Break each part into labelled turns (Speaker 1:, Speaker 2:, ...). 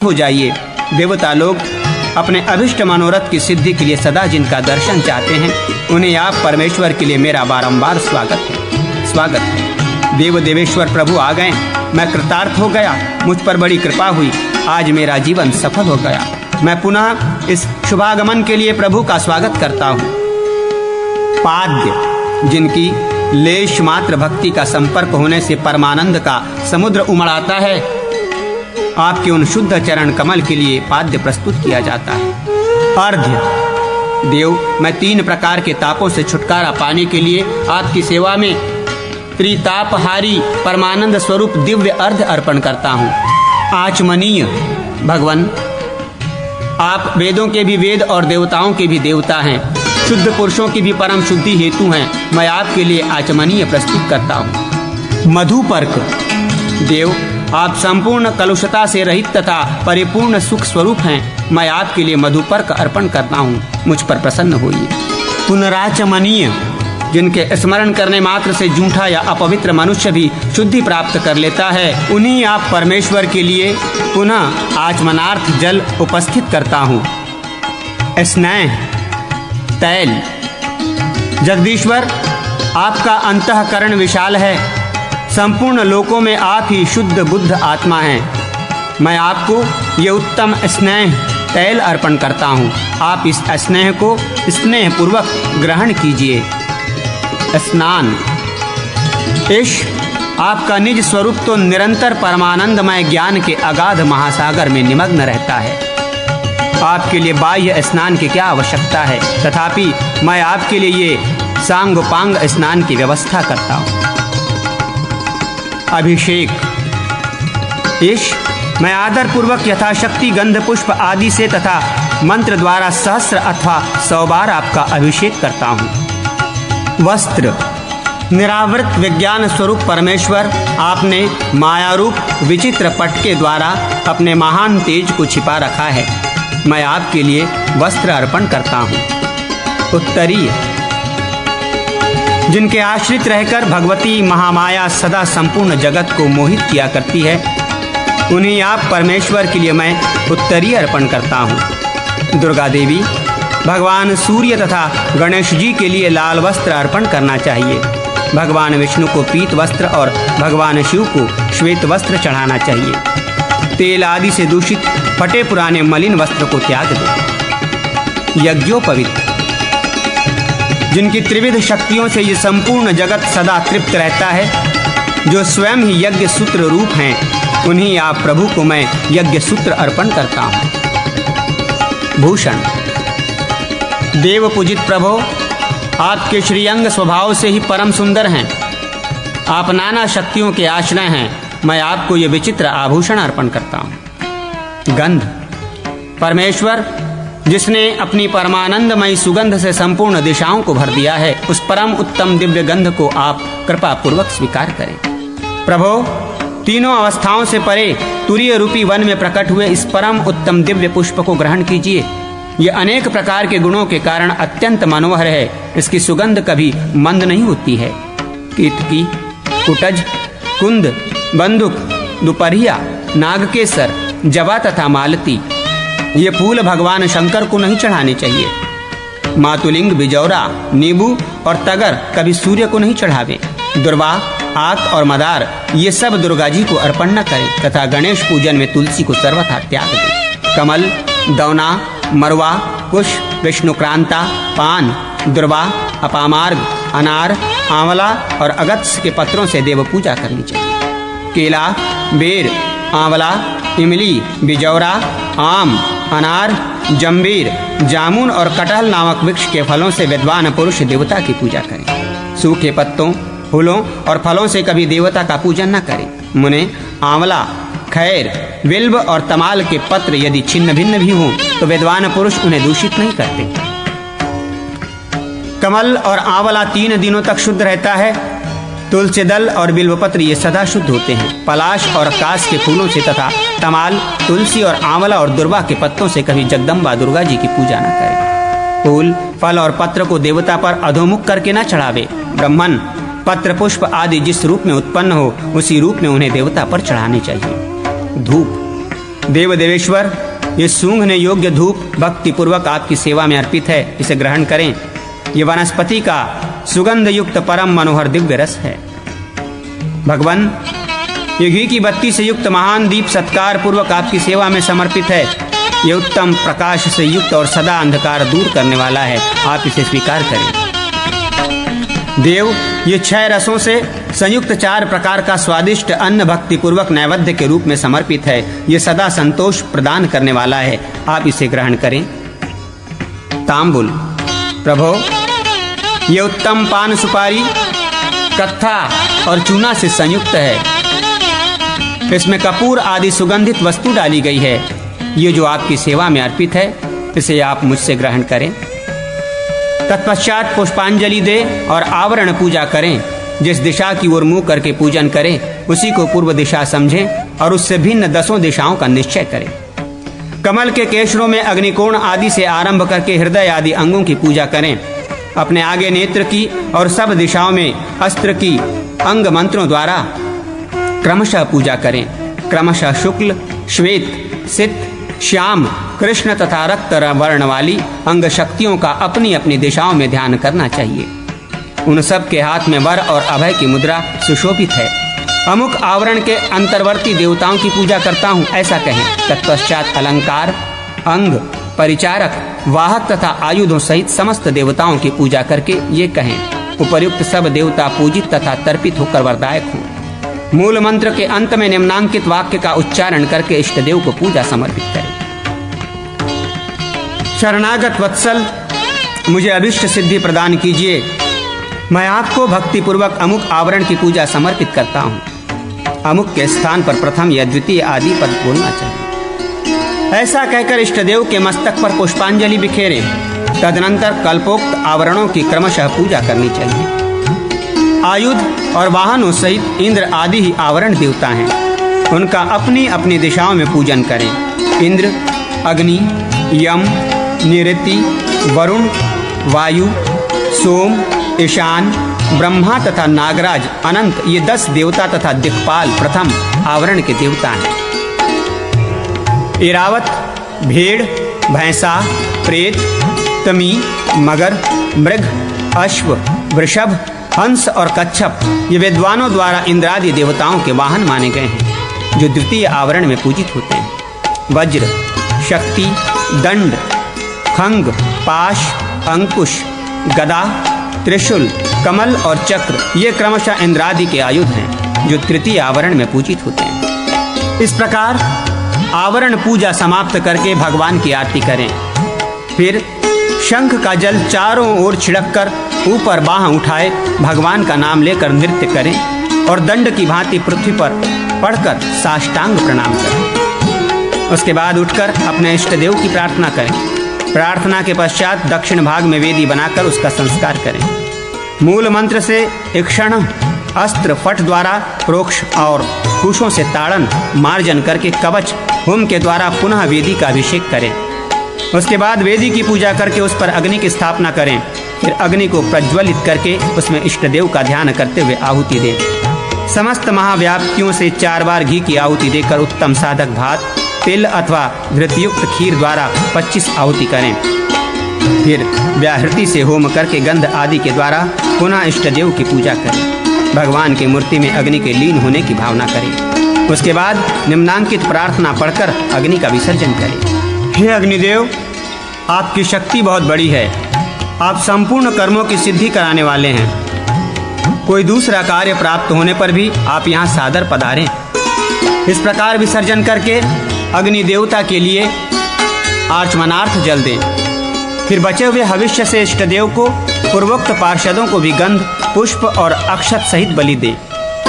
Speaker 1: हो जाइए। देवता लोग अपने अभिष्ट मनोरथ की सिद्धि के लिए सदा जिनका दर्शन चाहते हैं, उन्हें आप परमेश्वर के लिए मेरा बारंबार स्वागत है। देव देवेश्वर प्रभु आ गए, मैं कृतार्थ हो गया, मुझ पर बड़ी कृपा हुई, आज मेरा जीवन सफल हो गया। मैं पुनः इस शुभागमन के लिए प्रभु का स्वागत करता हूँ। पाद्य, जिनकी लेश मात्र भक्ति का संपर्क होने से परमानंद का समुद्र उमड़ाता है, आपके उन शुद्ध चरण कमल के लिए पाद्य प्रस्तुत किया जाता है। अर्घ्य, देव, मैं 3 प्रकार के तापों से छुटकारा पाने के लिए आपकी सेवा में त्रितापहारी परमानंद स्वरूप दिव्य अर्घ्य अर्पण करता हूँ। आचमनीय, भगवान, आप वेदों के भी वेद और देवताओं के भी देवता हैं, शुद्ध पुरुषों की भी परम शुद्धि हेतु हैं, मैं आपके लिए आचमनीय प्रस्तुत करता हूँ। मधुपर्क, देव, आप संपूर्ण कलुषता से रहित तथा परिपूर्ण सुख स्वरूप हैं, मैं आपके लिए मधुपर्क अर्पण करता हूँ, मुझ पर प्रसन्न होइए। पुनराचमनीय, जिनके स्मरण करने मात्र से जूठा या अपवित्र मनुष्य भी शुद्धि प्राप्त कर लेता है, उन्हीं आप परमेश्वर के लिए पुनः आचमनार्थ जल उपस्थित करता हूँ। स्नेह तैल, जगदीश्वर, आपका अंतःकरण विशाल है, संपूर्ण लोकों में आप ही शुद्ध बुद्ध आत्मा हैं, मैं आपको ये उत्तम स्नेह तैल अर्पण करता हूँ, आप इस स्नेह को स्नेह पूर्वक ग्रहण कीजिए। स्नान, ईश, आपका निज स्वरूप तो निरंतर परमानंदमय ज्ञान के अगाध महासागर में निमग्न रहता है, आपके लिए बाह्य स्नान की क्या आवश्यकता है, तथापि मैं आपके लिए ये सांगोपांग स्नान की व्यवस्था करता हूँ। अभिषेक, ईश, मैं आदर पूर्वक यथाशक्ति गंध पुष्प आदि से तथा मंत्र द्वारा सहस्र अथवा 100 बार आपका अभिषेक करता हूँ। वस्त्र, निरावृत विज्ञान स्वरूप परमेश्वर, आपने मायारूप विचित्र पट के द्वारा अपने महान तेज को छिपा रखा है, मैं आपके लिए वस्त्र अर्पण करता हूँ। उत्तरीय, जिनके आश्रित रहकर भगवती महामाया सदा संपूर्ण जगत को मोहित किया करती है, उन्हें आप परमेश्वर के लिए मैं उत्तरीय अर्पण करता हूँ। दुर्गा देवी, भगवान सूर्य तथा गणेश जी के लिए लाल वस्त्र अर्पण करना चाहिए, भगवान विष्णु को पीत वस्त्र और भगवान शिव को श्वेत वस्त्र चढ़ाना चाहिए। तेल आदि से दूषित फटे पुराने मलिन वस्त्र को त्याग दें। यज्ञोपवीत, जिनकी त्रिविध शक्तियों से ये संपूर्ण जगत सदा तृप्त रहता है, जो स्वयं ही यज्ञ सूत्र रूप हैं, उन्हीं आप प्रभु को मैं यज्ञ सूत्र अर्पण करता हूँ। भूषण, देव पूजित प्रभो, आपके श्रीअंग स्वभाव से ही परम सुंदर हैं, आप नाना शक्तियों के आश्रय हैं, मैं आपको ये विचित्र आभूषण अर्पण करता हूँ। गंध, परमेश्वर, जिसने अपनी परमानंदमयी सुगंध से संपूर्ण दिशाओं को भर दिया है, उस परम उत्तम दिव्य गंध को आप कृपा पूर्वक स्वीकार करें। प्रभो, तीनों अवस्थाओं से परे तुरीय रूपी वन में प्रकट हुए इस परम उत्तम दिव्य पुष्प को ग्रहण कीजिए। ये अनेक प्रकार के गुणों के कारण अत्यंत मनोहर है, इसकी सुगंध कभी मंद नहीं होती है। केतकी, कुटज, कुंद, बंदुक, दुपहिया, नागकेसर, जवा तथा मालती, ये फूल भगवान शंकर को नहीं चढ़ाने चाहिए। मातुलिंग, बिजौरा, नींबू और तगर कभी सूर्य को नहीं चढ़ावे। दुर्वा, आक और मदार, ये सब दुर्गा जी को अर्पण न करें तथा गणेश पूजन में तुलसी को सर्वथा त्याग दें। कमल, दौना, मरवा, कुश, विष्णुक्रांता, पान, दुर्वा, अपामार्ग, अनार, आंवला और अगत्य के पत्रों से देव पूजा करनी चाहिए। केला, बेर, आंवला, इमली, बिजौरा, आम, अनार, जंबीर, जामुन और कटहल नामक वृक्ष के फलों से विद्वान पुरुष देवता की पूजा करें। सूखे पत्तों, फूलों और फलों से कभी देवता का पूजन न करें। मुने, आंवला, खैर, विल्व और तमाल के पत्र यदि छिन्न भिन्न भी हों तो विद्वान पुरुष उन्हें दूषित नहीं करते। कमल और आंवला 3 दिनों तक शुद्ध रहता है। तुलसी दल और बिल्वपत्र ये सदा शुद्ध होते हैं। पलाश और कास के फूलों से तथा तमाल, तुलसी और आंवला और दुर्वा के पत्तों से कभी जगदम्बा दुर्गा जी की पूजा न करें। फूल, फल और पत्र को देवता पर अधोमुख करके न चढ़ावे। ब्राह्मण, पत्र पुष्प आदि जिस रूप में उत्पन्न हो उसी रूप में उन्हें देवता पर चढ़ाने चाहिए। धूप, देव देवेश्वर, ये सूंघने योग्य धूप भक्ति पूर्वक आपकी सेवा में अर्पित है, इसे ग्रहण करें। ये वनस्पति का सुगंध युक्त परम मनोहर दिव्य रस है। भगवान, ये घी की बत्ती से युक्त महान दीप सत्कार पूर्वक आपकी सेवा में समर्पित है। ये उत्तम प्रकाश से युक्त और सदा अंधकार दूर करने वाला है, आप इसे स्वीकार करें। देव, ये 6 रसों से संयुक्त 4 प्रकार का स्वादिष्ट अन्न भक्ति पूर्वक नैवेद्य के रूप में समर्पित है। ये सदा संतोष प्रदान करने वाला है, आप इसे ग्रहण करें। तांबुल, प्रभो, ये उत्तम पान सुपारी कत्था और चूना से संयुक्त है। इसमें कपूर आदि सुगंधित वस्तु डाली गई है। ये जो आपकी सेवा में अर्पित है, इसे आप मुझसे ग्रहण करें। तत्पश्चात पुष्पांजलि दे और आवरण पूजा करें। जिस दिशा की ओर मुंह करके पूजन करें, उसी को पूर्व दिशा समझें और उससे भिन्न 10 दिशाओं का निश्चय करें। कमल के केशरों में अग्निकोण आदि से आरंभ करके हृदय आदि अंगों की पूजा करें। अपने आगे नेत्र की और सब दिशाओं में अस्त्र की अंग मंत्रों द्वारा क्रमशः पूजा करें। क्रमशः शुक्ल, श्वेत, सित, श्याम, कृष्ण तथा रक्त वर्ण वाली अंग शक्तियों का अपनी अपनी दिशाओं में ध्यान करना चाहिए। उन सब के हाथ में वर और अभय की मुद्रा सुशोभित है। अमुक आवरण के अंतर्वर्ती देवताओं की पूजा करता हूँ, ऐसा कहें। तत्पश्चात अलंकार, अंग, परिचारक, वाहक तथा आयुधों सहित समस्त देवताओं की पूजा करके ये कहें। उपर्युक्त सब देवता पूजित तथा तर्पित होकर वरदायक हों। मूल मंत्र के अंत में निम्नांकित वाक्य का उच्चारण करके इष्ट देव को पूजा समर्पित करें। शरणागत वत्सल, मुझे अभिष्ट सिद्धि प्रदान कीजिए। मैं आपको भक्ति पूर्वक अमुक आवरण की पूजा समर्पित करता हूँ। अमुक के स्थान पर प्रथम या द्वितीय आदि पद बोलना चाहिए। ऐसा कहकर इष्ट देव के मस्तक पर पुष्पांजलि बिखेरें। तदनंतर कल्पोक्त आवरणों की क्रमशः पूजा करनी चाहिए। आयुध और वाहनों सहित इंद्र आदि ही आवरण देवता हैं। उनका अपनी अपनी दिशाओं में पूजन करें। इंद्र, अग्नि, यम, निरति, वरुण, वायु, सोम, ईशान, ब्रह्मा तथा नागराज, अनंत, ये 10 देवता तथा दिक्पाल प्रथम आवरण के देवता हैं। इरावत, भेड़, भैंसा, प्रेत, तमी, मगर, मृग, अश्व, वृषभ, हंस और कच्छप, ये विद्वानों द्वारा इंद्रादि देवताओं के वाहन माने गए हैं, जो द्वितीय आवरण में पूजित होते हैं। वज्र, शक्ति, दंड, खंग, पाश, अंकुश, गदा, त्रिशूल, कमल और चक्र, ये क्रमशः इंद्रादि के आयुध हैं, जो तृतीय आवरण में पूजित होते हैं। इस प्रकार आवरण पूजा समाप्त करके भगवान की आरती करें। फिर शंख का जल चारों ओर छिड़ककर ऊपर बाह उठाए भगवान का नाम लेकर नृत्य करें और दंड की भांति पृथ्वी पर पड़कर साष्टांग प्रणाम करें। उसके बाद उठकर अपने इष्ट देव की प्रार्थना करें। प्रार्थना के पश्चात दक्षिण भाग में वेदी बनाकर उसका संस्कार करें। मूल मंत्र से एक क्षण अस्त्र फट द्वारा प्रोक्ष और कुशों से ताड़न मार्जन करके कवच होम के द्वारा पुनः वेदी का अभिषेक करें। उसके बाद वेदी की पूजा करके उस पर अग्नि की स्थापना करें। फिर अग्नि को प्रज्वलित करके उसमें इष्ट देव का ध्यान करते हुए आहुति दें। समस्त महाव्याप्तियों से 4 बार घी की आहुति देकर उत्तम साधक भात, तिल अथवा घृतयुक्त खीर द्वारा 25 आहुति करें। फिर व्याहृति से होम करके गंध आदि के द्वारा पुनः इष्ट देव की पूजा करें। भगवान की मूर्ति में अग्नि के लीन होने की भावना करें। उसके बाद निम्नांकित प्रार्थना पढ़कर अग्नि का विसर्जन करें। हे अग्निदेव, आपकी शक्ति बहुत बड़ी है। आप संपूर्ण कर्मों की सिद्धि कराने वाले हैं। कोई दूसरा कार्य प्राप्त होने पर भी आप यहाँ सादर पधारें। इस प्रकार विसर्जन करके अग्नि देवता के लिए आचमनार्थ जल दें। फिर बचे हुए हविष्य से इष्ट देव को पूर्वोक्त पार्षदों को भी गंध, पुष्प और अक्षत सहित बलि दें।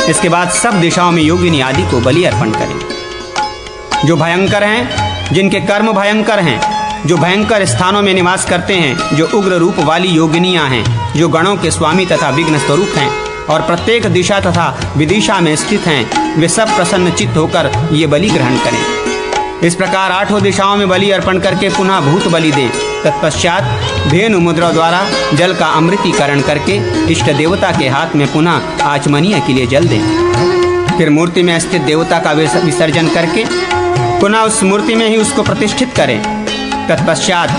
Speaker 1: इसके बाद सब दिशाओं में योगिनी आदि को बलि अर्पण करें। जो भयंकर हैं, जिनके कर्म भयंकर हैं, जो भयंकर स्थानों में निवास करते हैं, जो उग्र रूप वाली योगिनियां हैं, जो गणों के स्वामी तथा विघ्न स्वरूप हैं और प्रत्येक दिशा तथा विदिशा में स्थित हैं, वे सब प्रसन्न चित्त होकर ये बलि ग्रहण करें। इस प्रकार 8 दिशाओं में बलि अर्पण करके पुनः भूत बलि दें। तत्पश्चात धेनु मुद्रा द्वारा जल का अमृतीकरण करके इष्ट देवता के हाथ में पुनः आचमनीय के लिए जल दें। फिर मूर्ति में स्थित देवता का विसर्जन करके पुनः उस मूर्ति में ही उसको प्रतिष्ठित करें। तत्पश्चात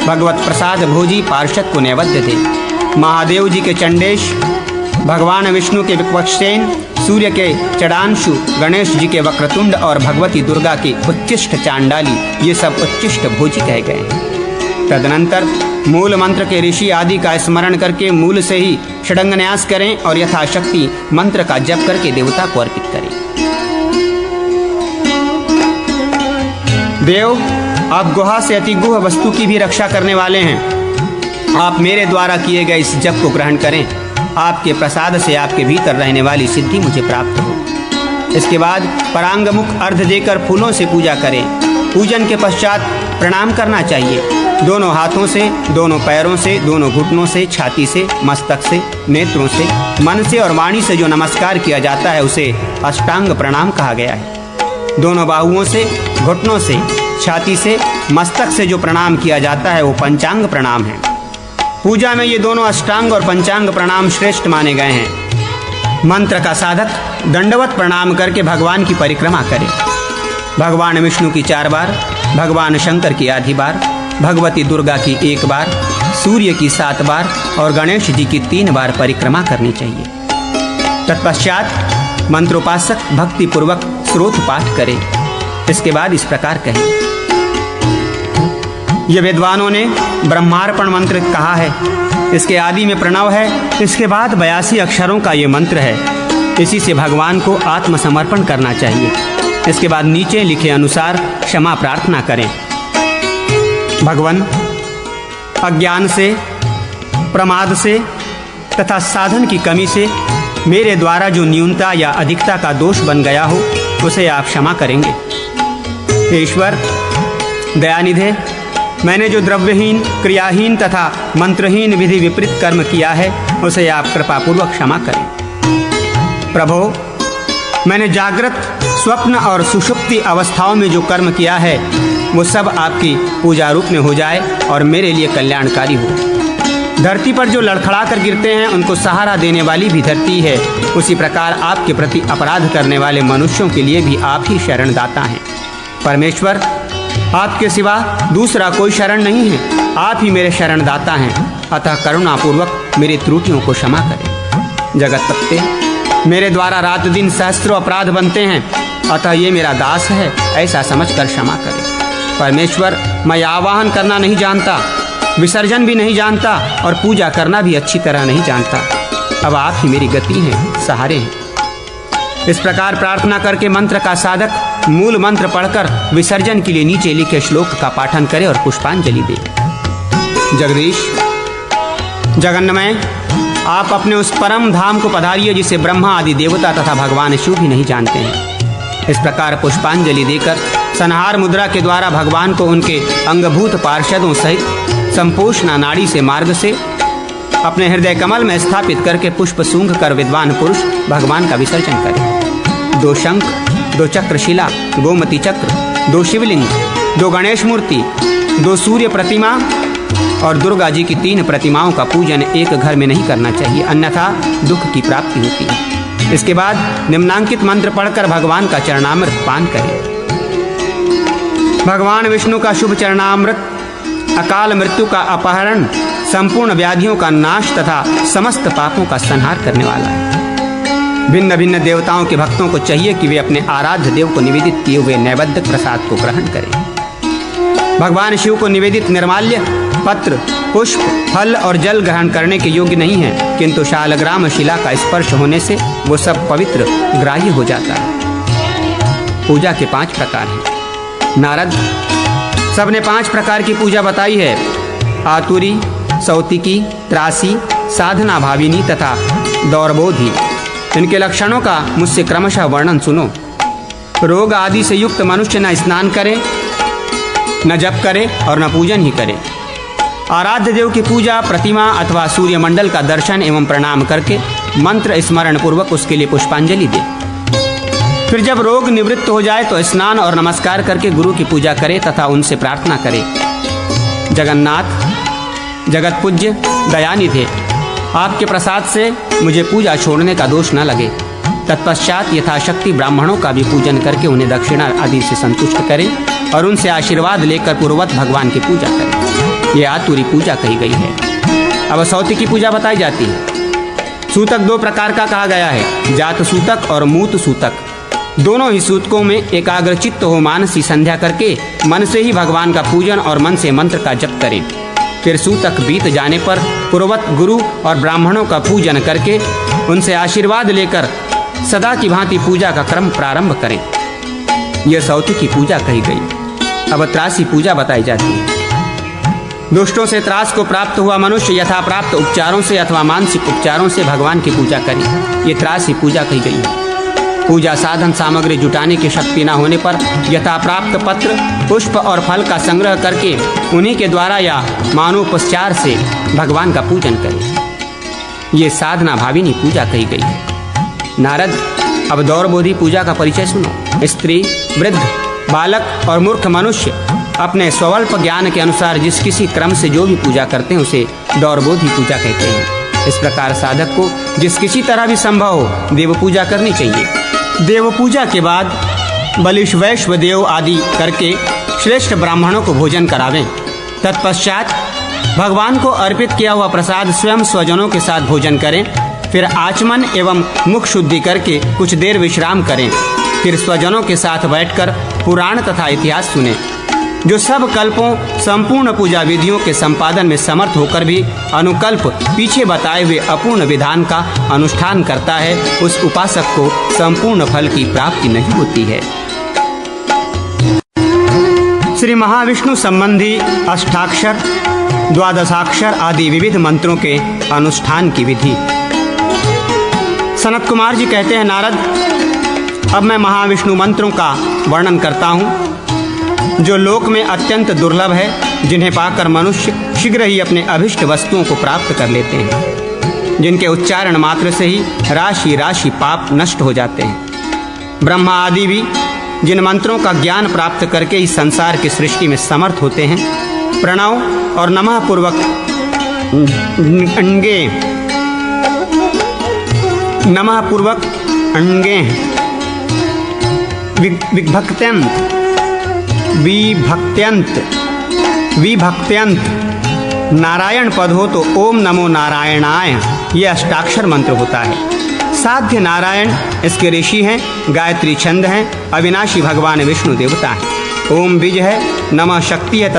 Speaker 1: भगवत प्रसाद भोजी पार्षद को नैवेद्य दें। महादेव जी के चंडेश, भगवान विष्णु के विपक्षसेन, सूर्य के चढ़ांशु, गणेश जी के वक्रतुंड और भगवती दुर्गा के उच्चिष्ट चांडाली, ये सब उच्चिष्ट भोजी कहे गए हैं। तदनंतर मूल मंत्र के ऋषि आदि का स्मरण करके मूल से ही षडंगन्यास करें और यथाशक्ति मंत्र का जप करके देवता को अर्पित करें। देव, आप गुहा से अति गुह वस्तु की भी रक्षा करने वाले हैं। आप मेरे द्वारा किए गए इस जप को ग्रहण करें। आपके प्रसाद से आपके भीतर रहने वाली सिद्धि मुझे प्राप्त हो। इसके बाद परांगमुख अर्घ देकर फूलों से पूजा करें। पूजन के पश्चात प्रणाम करना चाहिए। दोनों हाथों से, दोनों पैरों से, दोनों घुटनों से, छाती से, मस्तक से, नेत्रों से, मन से और वाणी से जो नमस्कार किया जाता है उसे अष्टांग प्रणाम कहा गया है। दोनों बाहुओं से, घुटनों से, छाती से, मस्तक से जो प्रणाम किया जाता है वो पंचांग प्रणाम है। पूजा में ये दोनों अष्टांग और पंचांग प्रणाम श्रेष्ठ माने गए हैं। मंत्र का साधक दंडवत प्रणाम करके भगवान की परिक्रमा करे। भगवान विष्णु की 4 बार, भगवान शंकर की आधी बार, भगवती दुर्गा की 1 बार, सूर्य की 7 बार और गणेश जी की 3 बार परिक्रमा करनी चाहिए। तत्पश्चात मंत्रोपासक भक्ति पूर्वक स्रोत पाठ करे। इसके बाद इस प्रकार कहें। ये विद्वानों ने ब्रह्मार्पण मंत्र कहा है। इसके आदि में प्रणव है, इसके बाद 82 अक्षरों का ये मंत्र है। इसी से भगवान को आत्मसमर्पण करना चाहिए। इसके बाद नीचे लिखे अनुसार क्षमा प्रार्थना करें। भगवान, अज्ञान से, प्रमाद से तथा साधन की कमी से मेरे द्वारा जो न्यूनता या अधिकता का दोष बन गया हो उसे आप क्षमा करेंगे। हे ईश्वर दयानिधे, मैंने जो द्रव्यहीन, क्रियाहीन तथा मंत्रहीन विधि विपरीत कर्म किया है उसे आप कृपापूर्वक क्षमा करें। प्रभो, मैंने जागृत, स्वप्न और सुषुप्ति अवस्थाओं में जो कर्म किया है वो सब आपकी पूजा रूप में हो जाए और मेरे लिए कल्याणकारी हो। धरती पर जो लड़खड़ा कर गिरते हैं उनको सहारा देने वाली भी धरती है। उसी प्रकार आपके प्रति अपराध करने वाले मनुष्यों के लिए भी आप ही शरणदाता हैं। परमेश्वर, आपके सिवा दूसरा कोई शरण नहीं है। आप ही मेरे शरणदाता हैं। अतः करुणापूर्वक मेरी त्रुटियों को क्षमा करें। जगतपते, मेरे द्वारा रात दिन सहस्त्रों अपराध बनते हैं, अतः ये मेरा दास है ऐसा समझकर क्षमा करें। परमेश्वर, मैं आवाहन करना नहीं जानता, विसर्जन भी नहीं जानता और पूजा करना भी अच्छी तरह नहीं जानता। अब आप ही मेरी गति हैं, सहारे हैं। इस प्रकार प्रार्थना करके मंत्र का साधक मूल मंत्र पढ़कर विसर्जन के लिए नीचे लिखे श्लोक का पाठन करे और पुष्पांजलि दे। जगदीश, जगन्नमय, आप अपने उस परम धाम को पधारिए जिसे ब्रह्मा आदि देवता तथा भगवान शिव भी नहीं जानते हैं। इस प्रकार पुष्पांजलि देकर संहार मुद्रा के द्वारा भगवान को उनके अंगभूत पार्षदों सहित संपोषणा नाड़ी से मार्ग से अपने हृदय कमल में स्थापित करके पुष्प सूंघ कर विद्वान पुरुष भगवान का विसर्जन करें। 2 शंख, 2 चक्रशिला, गोमती चक्र, 2 शिवलिंग, 2 गणेश मूर्ति, 2 सूर्य प्रतिमा और दुर्गा जी की 3 प्रतिमाओं का पूजन एक घर में नहीं करना चाहिए, अन्यथा दुख की प्राप्ति होती है। इसके बाद निम्नांकित मंत्र पढ़कर भगवान का चरणामृत पान करें। भगवान विष्णु का शुभ चरणामृत अकाल मृत्यु का अपहरण, संपूर्ण व्याधियों का नाश तथा समस्त पापों का संहार करने वाला है। भिन्न भिन्न देवताओं के भक्तों को चाहिए कि वे अपने आराध्य देव को निवेदित किए हुए नैवेद्य प्रसाद को ग्रहण करें। भगवान शिव को निवेदित निर्माल्य, पत्र, पुष्प, फल और जल ग्रहण करने के योग्य नहीं है, किंतु शालग्राम शिला का स्पर्श होने से वो सब पवित्र ग्राह्य हो जाता है। पूजा के 5 प्रकार हैं। नारद, सबने 5 प्रकार की पूजा बताई है। आतुरी, सौतिकी, त्रासी, साधना भाविनी तथा दौर्बोधि। इनके लक्षणों का मुझसे क्रमशः वर्णन सुनो। रोग आदि से युक्त मनुष्य न स्नान करे, न जप करे और न पूजन ही करे। आराध्य देव की पूजा प्रतिमा अथवा सूर्यमंडल का दर्शन एवं प्रणाम करके मंत्र स्मरण पूर्वक उसके लिए पुष्पांजलि दे। फिर जब रोग निवृत्त हो जाए तो स्नान और नमस्कार करके गुरु की पूजा करे तथा उनसे प्रार्थना करे। जगन्नाथ, जगत पूज्य, दयानिधे, आपके प्रसाद से मुझे पूजा छोड़ने का दोष न लगे। तत्पश्चात यथाशक्ति ब्राह्मणों का भी पूजन करके उन्हें दक्षिणा आदि से संतुष्ट करें और उनसे आशीर्वाद लेकर पूर्ववत भगवान की पूजा करें। यह आतुरी पूजा कही गई है। अब सौती की पूजा बताई जाती है। सूतक दो प्रकार का कहा गया है, जात सूतक और मूत सूतक। दोनों ही सूतकों में एकाग्रचित्त हो मानसी संध्या करके मन से ही भगवान का पूजन और मन से मंत्र का जप करें। फिर सूतक बीत जाने पर पूर्ववत गुरु और ब्राह्मणों का पूजन करके उनसे आशीर्वाद लेकर सदा की भांति पूजा का क्रम प्रारंभ करें। यह सौती की पूजा कही गई। अब त्रासी पूजा बताई जाती है। दुष्टों से त्रास को प्राप्त हुआ मनुष्य यथा प्राप्त उपचारों से अथवा मानसिक उपचारों से भगवान की पूजा करे। ये त्रासी पूजा कही गई है। पूजा साधन सामग्री जुटाने की शक्ति न होने पर यथा प्राप्त पत्र, पुष्प और फल का संग्रह करके उन्हीं के द्वारा या मानोपचार से भगवान का पूजन करें। ये साधना भाविनी पूजा कही गई है। नारद, अब दौरबोधी पूजा का परिचय सुनो। स्त्री, वृद्ध, बालक और मूर्ख मनुष्य अपने स्वल्प ज्ञान के अनुसार जिस किसी क्रम से जो भी पूजा करते हैं उसे दौरबोधी पूजा कहते हैं। इस प्रकार साधक को जिस किसी तरह भी संभव हो देव पूजा करनी चाहिए। देव पूजा के बाद बलिष्ठ वैश्व देव आदि करके श्रेष्ठ ब्राह्मणों को भोजन करावें। तत्पश्चात भगवान को अर्पित किया हुआ प्रसाद स्वयं स्वजनों के साथ भोजन करें। फिर आचमन एवं मुख शुद्धि करके कुछ देर विश्राम करें। फिर स्वजनों के साथ बैठकर पुराण तथा इतिहास सुनें। जो सब कल्पों संपूर्ण पूजा विधियों के संपादन में समर्थ होकर भी अनुकल्प पीछे बताए हुए अपूर्ण विधान का अनुष्ठान करता है, उस उपासक को संपूर्ण फल की प्राप्ति नहीं होती है। श्री महाविष्णु संबंधी अष्टाक्षर, द्वादशाक्षर आदि विविध मंत्रों के अनुष्ठान की विधि। सनत कुमार जी कहते हैं, नारद, अब मैं महाविष्णु मंत्रों का वर्णन करता हूँ जो लोक में अत्यंत दुर्लभ है, जिन्हें पाकर मनुष्य शीघ्र ही अपने अभिष्ट वस्तुओं को प्राप्त कर लेते हैं, जिनके उच्चारण मात्र से ही राशि राशि पाप नष्ट हो जाते हैं। ब्रह्मा आदि भी जिन मंत्रों का ज्ञान प्राप्त करके इस संसार की सृष्टि में समर्थ होते हैं, प्रणव और नमः पूर्वक अंगे नमः पूर्वक अंगे विभक्त्यंत नारायण पद हो तो ओम नमो नारायणाय, यह अष्टाक्षर मंत्र होता है। साध्य नारायण इसके ऋषि हैं, गायत्री छंद हैं, अविनाशी भगवान विष्णु देवता हैं। ओम बीज है, नमः शक्ति है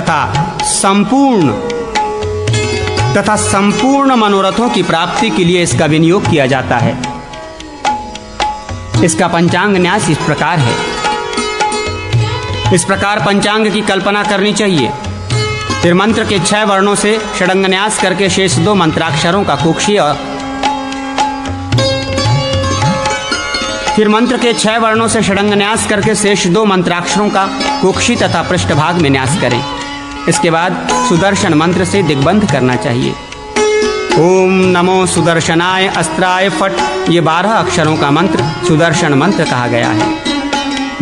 Speaker 1: तथा संपूर्ण मनोरथों की प्राप्ति के लिए इसका विनियोग किया जाता है। इसका पंचांग न्यास इस प्रकार है। इस प्रकार पंचांग की कल्पना करनी चाहिए। फिर मंत्र के 6 वर्णों से षडंगन्यास करके शेष 2 मंत्राक्षरों का कुक्षी और फिर मंत्र के 6 वर्णों से षडंगन्यास करके शेष 2 मंत्राक्षरों का कुक्षी तथा पृष्ठभाग में न्यास करें। इसके बाद सुदर्शन मंत्र से दिग्बंध करना चाहिए। ओम नमो सुदर्शनाय अस्त्राय फट, ये 12 अक्षरों का मंत्र सुदर्शन मंत्र कहा गया है।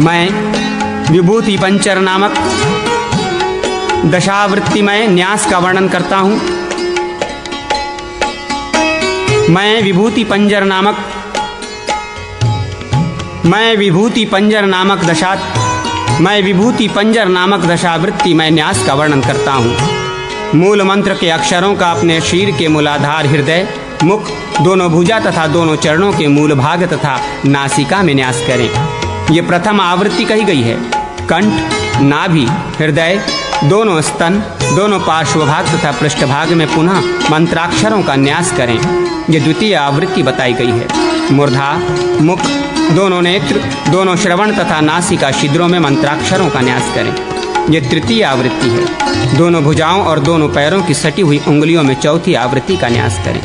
Speaker 1: मैं विभूति पंचर नामक दशावृत्तिमय न्यास का वर्णन करता हूँ। मैं विभूति पंजर नामक दशावृत्ति मैं न्यास का वर्णन करता हूँ। मूल मंत्र के अक्षरों का अपने शरीर के मूलाधार हृदय, मुख, दोनों भुजा तथा दोनों चरणों के मूल भाग तथा नासिका में न्यास करें। ये प्रथम आवृत्ति कही गई है। कंठ, नाभि, हृदय, दोनों स्तन, दोनों पार्श्वभाग तथा पृष्ठभाग में पुनः मंत्राक्षरों का न्यास करें। ये द्वितीय आवृत्ति बताई गई है। मूर्धा, मुख, दोनों नेत्र, दोनों श्रवण तथा नासिका छिद्रों में मंत्राक्षरों का न्यास करें। ये तृतीय आवृत्ति है। दोनों भुजाओं और दोनों पैरों की सटी हुई उंगलियों में चौथी आवृत्ति का न्यास करें।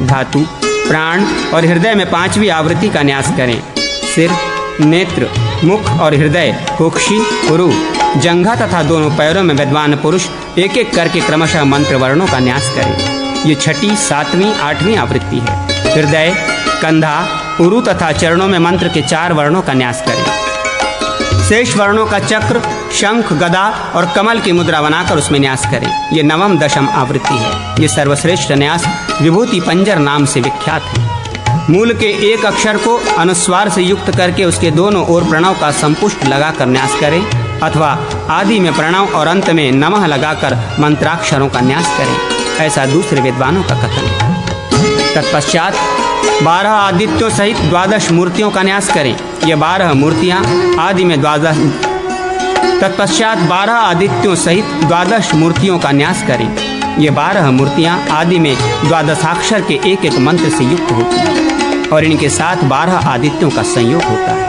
Speaker 1: धातु, प्राण और हृदय में 5वीं आवृत्ति का न्यास करें। सिर, नेत्र, मुख और हृदय, कुक्षी, उरु, जंघा तथा दोनों पैरों में विद्वान पुरुष एक एक करके क्रमशः मंत्र वर्णों का न्यास करें। ये 6ठी, 7वीं, 8वीं आवृत्ति है। हृदय, कंधा, उरु तथा चरणों में मंत्र के 4 वर्णों का न्यास करें। शेष वर्णों का चक्र, शंख, गदा और कमल की मुद्रा बनाकर उसमें न्यास करें। ये 9वीं 10वीं आवृत्ति है। ये सर्वश्रेष्ठ न्यास विभूति पंजर नाम से विख्यात है। मूल के एक अक्षर को अनुस्वार से युक्त करके उसके दोनों ओर प्रणव का संपुष्ट लगाकर न्यास करें, अथवा आदि में प्रणव और अंत में नमः लगाकर मंत्राक्षरों का न्यास करें। ऐसा दूसरे विद्वानों का कथन है। तत्पश्चात 12 आदित्यों सहित 12 मूर्तियों का न्यास करें। ये 12 मूर्तियाँ आदि में 12 तत्पश्चात 12 आदित्यों सहित 12 मूर्तियों का न्यास करें। ये 12 मूर्तियाँ आदि में 12 के एक एक मंत्र से युक्त होती हैं और इनके साथ 12 आदित्यों का संयोग होता है।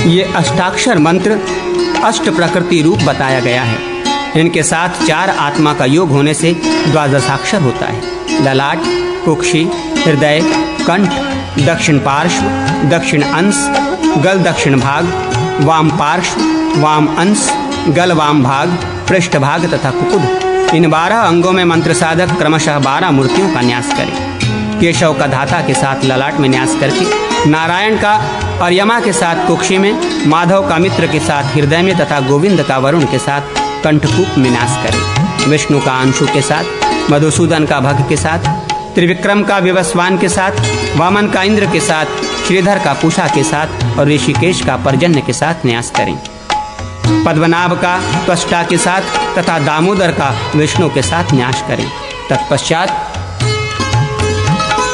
Speaker 1: ये अष्टाक्षर मंत्र अष्ट प्रकृति रूप बताया गया है। इनके साथ 4 आत्मा का योग होने से 12 होता है। ललाट, कुक्षी, हृदय, कंठ, दक्षिण पार्श्व, दक्षिण अंश, गल दक्षिण भाग, वाम पार्श्व, वाम अंश, गल वाम भाग, पृष्ठ भाग तथा कुकुद। इन 12 अंगों में मंत्र साधक क्रमशः 12 मूर्तियों का न्यास करें। केशव का धाता के साथ ललाट में न्यास करके, नारायण का और यमा के साथ कुक्षी में, माधव का मित्र के साथ हृदय में तथा गोविंद का वरुण के साथ कंठकूप में न्यास करें। विष्णु का अंशु के साथ, मधुसूदन का भग के साथ, त्रिविक्रम का विवस्वान के साथ, वामन का इंद्र के साथ, श्रीधर का पूषा के साथ और ऋषिकेश का पर्जन्य के साथ न्यास करें। पद्मनाभ का त्वष्टा के साथ तथा दामोदर का विष्णु के साथ न्यास करें। तत्पश्चात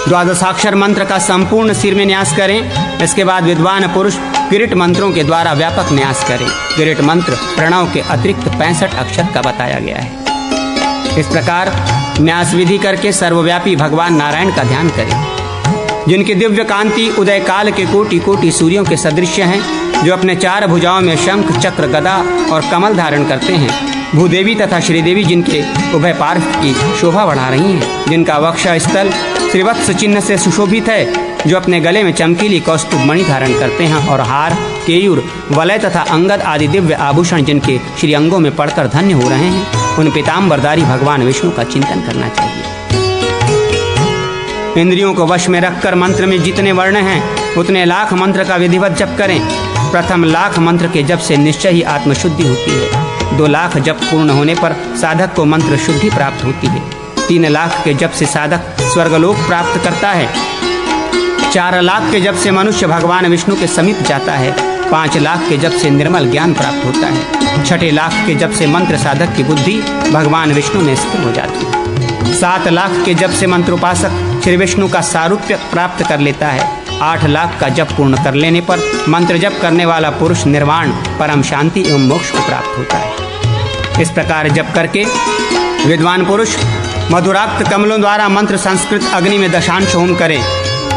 Speaker 1: 12 मंत्र का संपूर्ण सिर में न्यास करें। इसके बाद विद्वान पुरुष किरीट मंत्रों के द्वारा व्यापक न्यास करें। किरीट मंत्र प्रणव के अतिरिक्त 65 अक्षर का बताया गया है। इस प्रकार न्यास विधि करके सर्वव्यापी भगवान नारायण का ध्यान करें, जिनकी दिव्य कांति उदय काल के कोटि कोटि सूर्यों के सदृश्य हैं, जो अपने 4 भुजाओं में शंख, चक्र, गदा और कमल धारण करते हैं। भूदेवी तथा श्रीदेवी जिनके उभय पार्श्व की शोभा बढ़ा रही हैं, जिनका वक्ष स्थल श्रीवत्स चिन्ह से सुशोभित है, जो अपने गले में चमकीली कौस्तुभ मणि धारण करते हैं और हार, केयूर, वलय तथा अंगद आदि दिव्य आभूषण जिनके श्री अंगों में पड़कर धन्य हो रहे हैं, उन पीताम्बरधारी भगवान विष्णु का चिंतन करना चाहिए। इंद्रियों को वश में रखकर मंत्र में जितने वर्ण हैं उतने लाख मंत्र का विधिवत जप करें। प्रथम लाख मंत्र के जप से निश्चय ही आत्मशुद्धि होती है। 2 लाख जप पूर्ण होने पर साधक को मंत्र शुद्धि प्राप्त होती है। 3 लाख के जप से साधक स्वर्गलोक प्राप्त करता है। 4 लाख के जप से मनुष्य भगवान विष्णु के समीप जाता है। 5 लाख के जप से निर्मल ज्ञान प्राप्त होता है। 6 लाख के जप से मंत्र साधक की बुद्धि भगवान विष्णु में स्थिर हो जाती है। 7 लाख के जप से मंत्रोपासक श्री विष्णु का सारूप्य प्राप्त कर लेता है। 8 लाख का जप पूर्ण कर लेने पर मंत्र जप करने वाला पुरुष निर्वाण, परम शांति एवं मोक्ष को प्राप्त होता है। इस प्रकार जप करके विद्वान पुरुष मधुराक्त कमलों द्वारा मंत्र संस्कृत अग्नि में दशांश होम करें।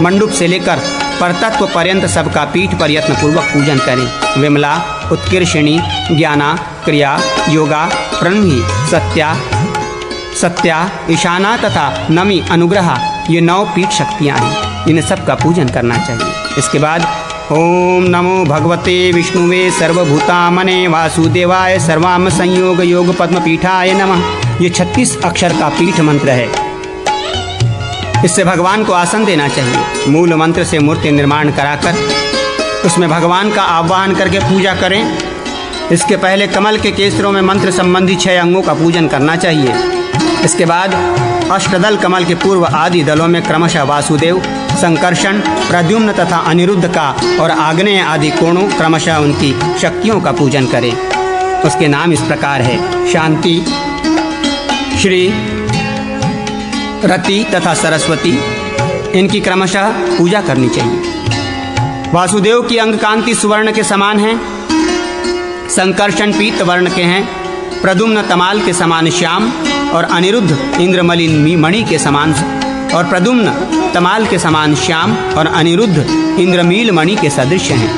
Speaker 1: मंडूप से लेकर परतत्व पर्यंत सबका पीठ पर यत्न पूर्वक पूजन करें। विमला, उत्कीर्षिणी, ज्ञाना, क्रिया, योगा, प्रणवी, सत्या, ईशाना तथा नमी, अनुग्रह, ये 9 पीठ शक्तियाँ हैं। इन सब का पूजन करना चाहिए। इसके बाद ओम नमो भगवते विष्णुवे सर्वभूतामने वासुदेवाय सर्वाम संयोग योग पद्मपीठाय नमः। ये 36 अक्षर का पीठ मंत्र है। इससे भगवान को आसन देना चाहिए। मूल मंत्र से मूर्ति निर्माण कराकर उसमें भगवान का आह्वान करके पूजा करें। इसके पहले कमल के केसरों में मंत्र संबंधी 6 अंगों का पूजन करना चाहिए। इसके बाद अष्टदल कमल के पूर्व आदि दलों में क्रमशः वासुदेव, संकर्षण, प्रद्युम्न तथा अनिरुद्ध का और आग्नेय आदि कोणों क्रमशः उनकी शक्तियों का पूजन करें। उसके नाम इस प्रकार है: शांति, श्री, रति तथा सरस्वती। इनकी क्रमशः पूजा करनी चाहिए। वासुदेव की अंग कांति सुवर्ण के समान है। संकर्षण पीत वर्ण के हैं। प्रद्युम्न तमाल के समान श्याम और अनिरुद्ध इंद्रमलिन मणि के समान और प्रद्युम्न तमाल के समान श्याम और अनिरुद्ध इंद्रमील मणि के सदृश हैं।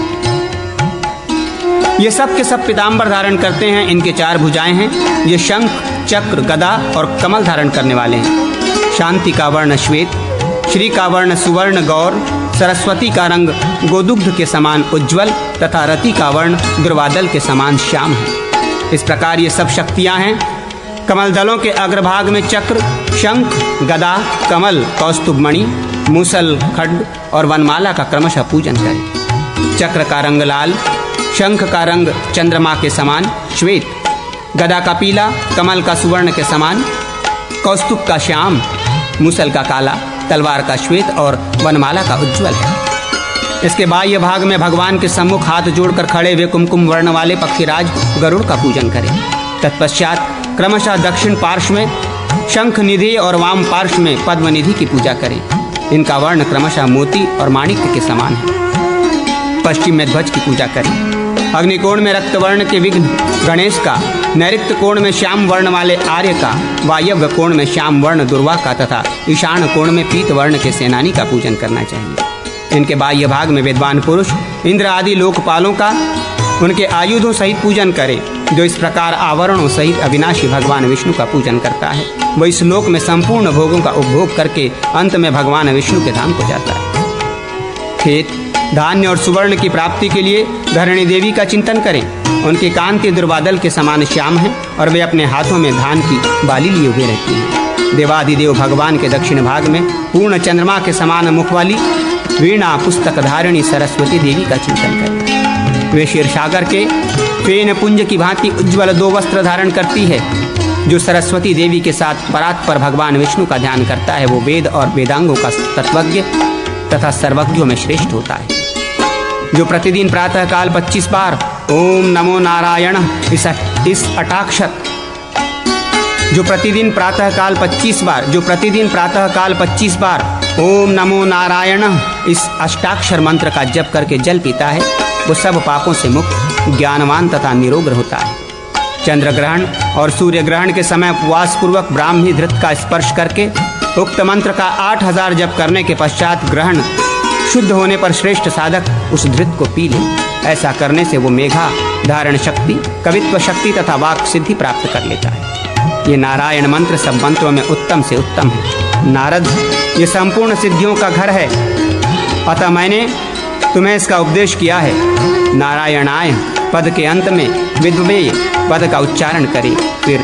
Speaker 1: ये सब के सब पीताम्बर धारण करते हैं। इनके 4 भुजाएं हैं। ये शंख, चक्र, गदा और कमल धारण करने वाले हैं। शांति का वर्ण श्वेत, श्री का वर्ण सुवर्ण गौर, सरस्वती का रंग गोदुग्ध के समान उज्ज्वल तथा रति का वर्ण दुर्वादल के समान श्याम है। इस प्रकार ये सब शक्तियाँ हैं। कमल दलों के अग्रभाग में चक्र, शंख, गदा, कमल, कौस्तुभमणि, मूसल, खड्ग और वनमाला का क्रमशः पूजन करें। चक्र का रंग लाल, शंख का रंग चंद्रमा के समान श्वेत, गदा का पीला, कमल का सुवर्ण के समान, कौस्तुभ का श्याम, मूसल का काला, तलवार का श्वेत और वनमाला का उज्ज्वल है। इसके बाह्य भाग में भगवान के सम्मुख हाथ जोड़कर खड़े हुए कुमकुम वर्ण वाले पक्षीराज गरुड़ का पूजन करें। तत्पश्चात क्रमशः दक्षिण पार्श्व में शंख निधि और वाम पार्श्व में पद्म निधि की पूजा करें। इनका वर्ण क्रमशः मोती और माणिक्य के समान है। पश्चिम में ध्वज की पूजा करें। अग्निकोण में रक्तवर्ण के विघ्न गणेश का, नैऋत्य कोण में श्याम वर्ण वाले आर्य का, वायव्य कोण में श्याम वर्ण दुर्वा का तथा ईशान कोण में पीत वर्ण के सेनानी का पूजन करना चाहिए। इनके बाह्य भाग में विद्वान पुरुष इंद्र आदि लोकपालों का उनके आयुधों सहित पूजन करें। जो इस प्रकार आवरणों सहित अविनाशी भगवान विष्णु का पूजन करता है, वह इस लोक में संपूर्ण भोगों का उपभोग करके अंत में भगवान विष्णु के धाम को जाता है। खेत, धान्य और सुवर्ण की प्राप्ति के लिए धरणी देवी का चिंतन करें। उनकी कांति दुर्बादल के समान श्याम है और वे अपने हाथों में धान की बाली लिए हुए रहती हैं। देवादिदेव भगवान के दक्षिण भाग में पूर्ण चंद्रमा के समान मुख वाली वीणा पुस्तक धारिणी सरस्वती देवी का चिंतन करें। वे क्षीरसागर के फेन पुंज की भांति उज्ज्वल 2 वस्त्र धारण करती है। जो सरस्वती देवी के साथ परात्पर भगवान विष्णु का ध्यान करता है, वो वेद और वेदांगों का तत्वज्ञ तथा सर्वज्ञों में श्रेष्ठ होता है। जो प्रतिदिन प्रातःकाल 25 बार ओम नमो नारायण इस अष्टाक्षर जो प्रतिदिन प्रातःकाल 25 बार ओम नमो नारायण इस अष्टाक्षर मंत्र का जप करके जल पीता है, वो सब पापों से मुक्त, ज्ञानवान तथा निरोग होता है। चंद्र ग्रहण और सूर्य ग्रहण के समय उपवास पूर्वक ब्राह्मी धृत का स्पर्श करके उक्त मंत्र का 8000 जप करने के पश्चात ग्रहण शुद्ध होने पर श्रेष्ठ साधक उस धृत को पी ले। ऐसा करने से वो मेघा धारण शक्ति, कवित्व शक्ति तथा वाक सिद्धि प्राप्त कर लेता है। ये नारायण मंत्र सब मंत्रों में उत्तम से उत्तम है। नारद, ये संपूर्ण सिद्धियों का घर है, अतः मैंने तुम्हें इसका उपदेश किया है। नारायणाय पद के अंत में विद्वेय पद का उच्चारण करें, फिर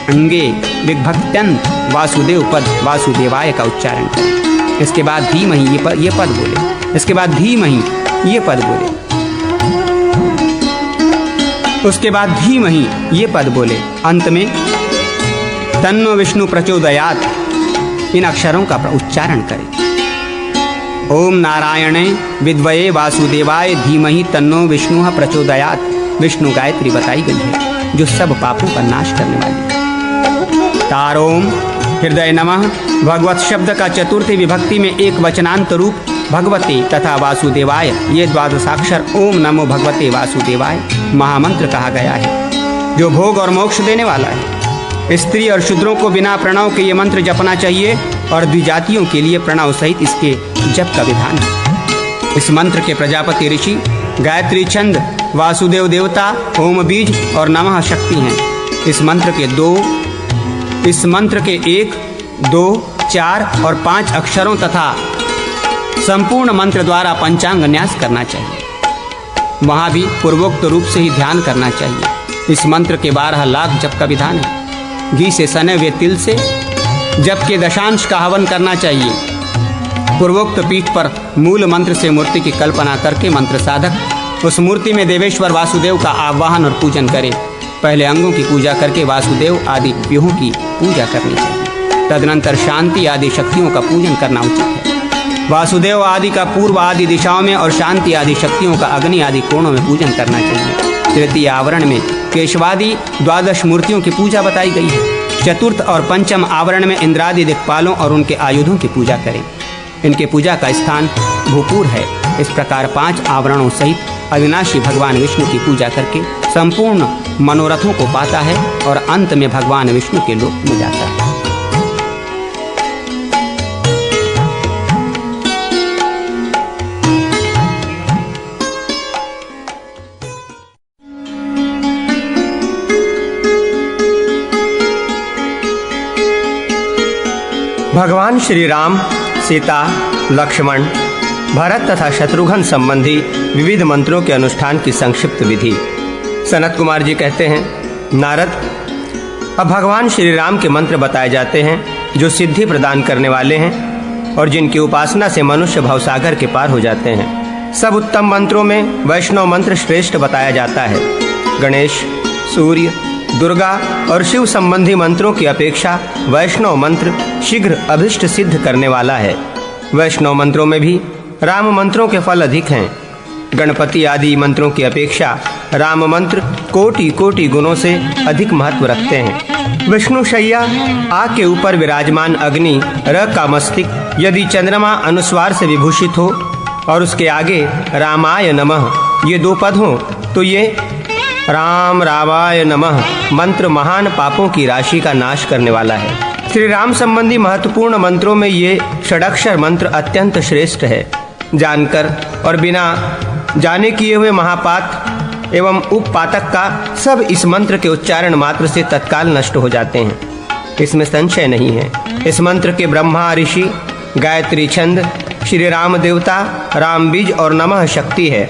Speaker 1: अंगे विभक्त्यंत वासुदेव पद वासुदेवाय का उच्चारण करें। इसके बाद धीमहि ये पद बोले। इसके बाद धीमहि ये पद बोले। उसके बाद धीमहि ये पद बोले। अंत में तन्नो विष्णु प्रचोदयात् इन अक्षरों का उच्चारण करें। ओम नारायणे विद्वये वासुदेवाय धीमहि तन्नो विष्णु प्रचोदयात् विष्णु गायत्री बताई गई है, जो सब पापों का नाश करने वाली है। तारोम हृदय नमः भगवत शब्द का चतुर्थी विभक्ति में एक वचनांत रूप भगवते तथा वासुदेवाय ये द्वादशाक्षर ओम नमो भगवते वासुदेवाय महामंत्र कहा गया है, जो भोग और मोक्ष देने वाला है। स्त्री और शूद्रों को बिना प्रणव के ये मंत्र जपना चाहिए और द्विजातियों के लिए प्रणव सहित इसके जप का विधान है। इस मंत्र के प्रजापति ऋषि गायत्री छंद, वासुदेव देवता, ओम बीज और नमः शक्ति हैं। इस मंत्र के 1, 2, 4 और 5 अक्षरों तथा संपूर्ण मंत्र द्वारा पंचांग न्यास करना चाहिए। वहाँ भी पूर्वोक्त रूप से ही ध्यान करना चाहिए। इस मंत्र के 12 लाख जप का विधान है। घी से सने हुए तिल से जप के दशांश का हवन करना चाहिए। पूर्वोक्त पीठ पर मूल मंत्र से मूर्ति की कल्पना करके मंत्र साधक उस मूर्ति में देवेश्वर वासुदेव का आवाहन और पूजन करे। पहले अंगों की पूजा करके वासुदेव आदि व्यूहों की पूजा करनी चाहिए। तदनंतर शांति आदि शक्तियों का पूजन करना उचित है। वासुदेव आदि का पूर्व आदि दिशाओं में और शांति आदि शक्तियों का अग्नि आदि कोणों में पूजन करना चाहिए। तृतीय आवरण में केशवादि 12 मूर्तियों की पूजा बताई गई है। चतुर्थ और पंचम आवरण में इंद्रादि दिक्पालों और उनके आयुधों की पूजा करें। इनके पूजा का स्थान भूपुर है। इस प्रकार 5 आवरणों सहित अविनाशी भगवान विष्णु की पूजा करके संपूर्ण मनोरथों को पाता है और अंत में भगवान विष्णु के लोक में जाता है।
Speaker 2: भगवान श्री राम, सीता, लक्ष्मण, भरत तथा शत्रुघ्न संबंधी विविध मंत्रों के अनुष्ठान की संक्षिप्त विधि। सनत कुमार जी कहते हैं, नारद, अब भगवान श्री राम के मंत्र बताए जाते हैं जो सिद्धि प्रदान करने वाले हैं और जिनकी उपासना से मनुष्य भवसागर के पार हो जाते हैं। सब उत्तम मंत्रों में वैष्णव मंत्र श्रेष्ठ बताया जाता है। गणेश, सूर्य, दुर्गा और शिव संबंधी मंत्रों की अपेक्षा वैष्णव मंत्र शीघ्र अभिष्ट सिद्ध करने वाला है। वैष्णव मंत्रों में भी राम मंत्रों के फल अधिक हैं। गणपति आदि मंत्रों की अपेक्षा राम मंत्र कोटि कोटि गुणों से अधिक महत्व रखते हैं। विष्णु शैया आ के ऊपर विराजमान अग्नि र का मस्तिष्क यदि चंद्रमा अनुस्वार से विभूषित हो और उसके आगे रामाय नमः ये दो पद हों तो ये राम रामाय नमः मंत्र महान पापों की राशि का नाश करने वाला है। श्री राम संबंधी महत्वपूर्ण मंत्रों में ये षडाक्षर मंत्र अत्यंत श्रेष्ठ है। जानकर और बिना जाने किए हुए महापात एवं उपपातक का सब इस मंत्र के उच्चारण मात्र से तत्काल नष्ट हो जाते हैं, इसमें संशय नहीं है। इस मंत्र के ब्रह्मा ऋषि, गायत्री छंद, श्री राम देवता, राम बीज और नमः शक्ति है।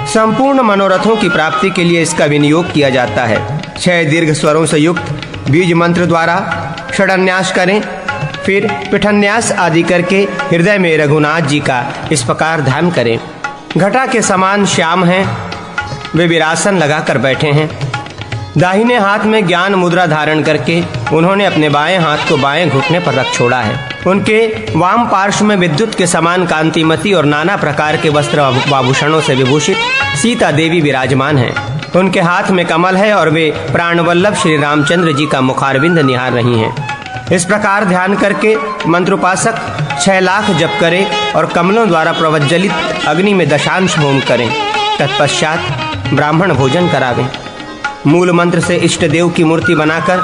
Speaker 2: संपूर्ण मनोरथों की प्राप्ति के लिए इसका विनियोग किया जाता है। 6 दीर्घ स्वरों से युक्त बीज मंत्र द्वारा षडन्यास करें, फिर पिठन्यास आदि करके हृदय में रघुनाथ जी का इस प्रकार ध्यान करें। घटा के समान श्याम हैं, वे विरासन लगाकर बैठे हैं। दाहिने हाथ में ज्ञान मुद्रा धारण करके उन्होंने अपने बाएं हाथ को बाएं घुटने पर रख छोड़ा है। उनके वाम पार्श्व में विद्युत के समान कांतिमती और नाना प्रकार के वस्त्र आभूषणों से विभूषित सीता देवी विराजमान हैं। उनके हाथ में कमल है और वे प्राणवल्लभ श्री रामचंद्र जी का मुखारविंद निहार रही हैं। इस प्रकार ध्यान करके मंत्रोपासक 6 लाख जप करें और कमलों द्वारा प्रवज्जलित अग्नि में दशांश होम करें। तत्पश्चात ब्राह्मण भोजन करावें। मूल मंत्र से इष्ट देव की मूर्ति बनाकर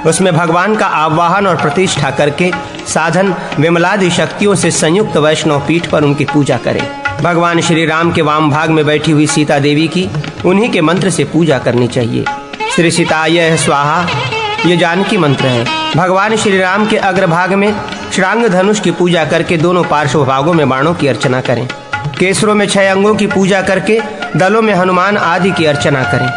Speaker 2: उसमें भगवान का आवाहन और प्रतिष्ठा करके साधन विमलादि शक्तियों से संयुक्त वैष्णव पीठ पर उनकी पूजा करें। भगवान श्री राम के वाम भाग में बैठी हुई सीता देवी की उन्हीं के मंत्र से पूजा करनी चाहिए। श्री सीताय स्वाहा ये जानकी मंत्र है। भगवान श्री राम के अग्रभाग में श्रांग धनुष की पूजा करके दोनों पार्श्व भागों में बाणों की अर्चना करें। केसरों में 6 अंगों की पूजा करके दलों में हनुमान आदि की अर्चना करें।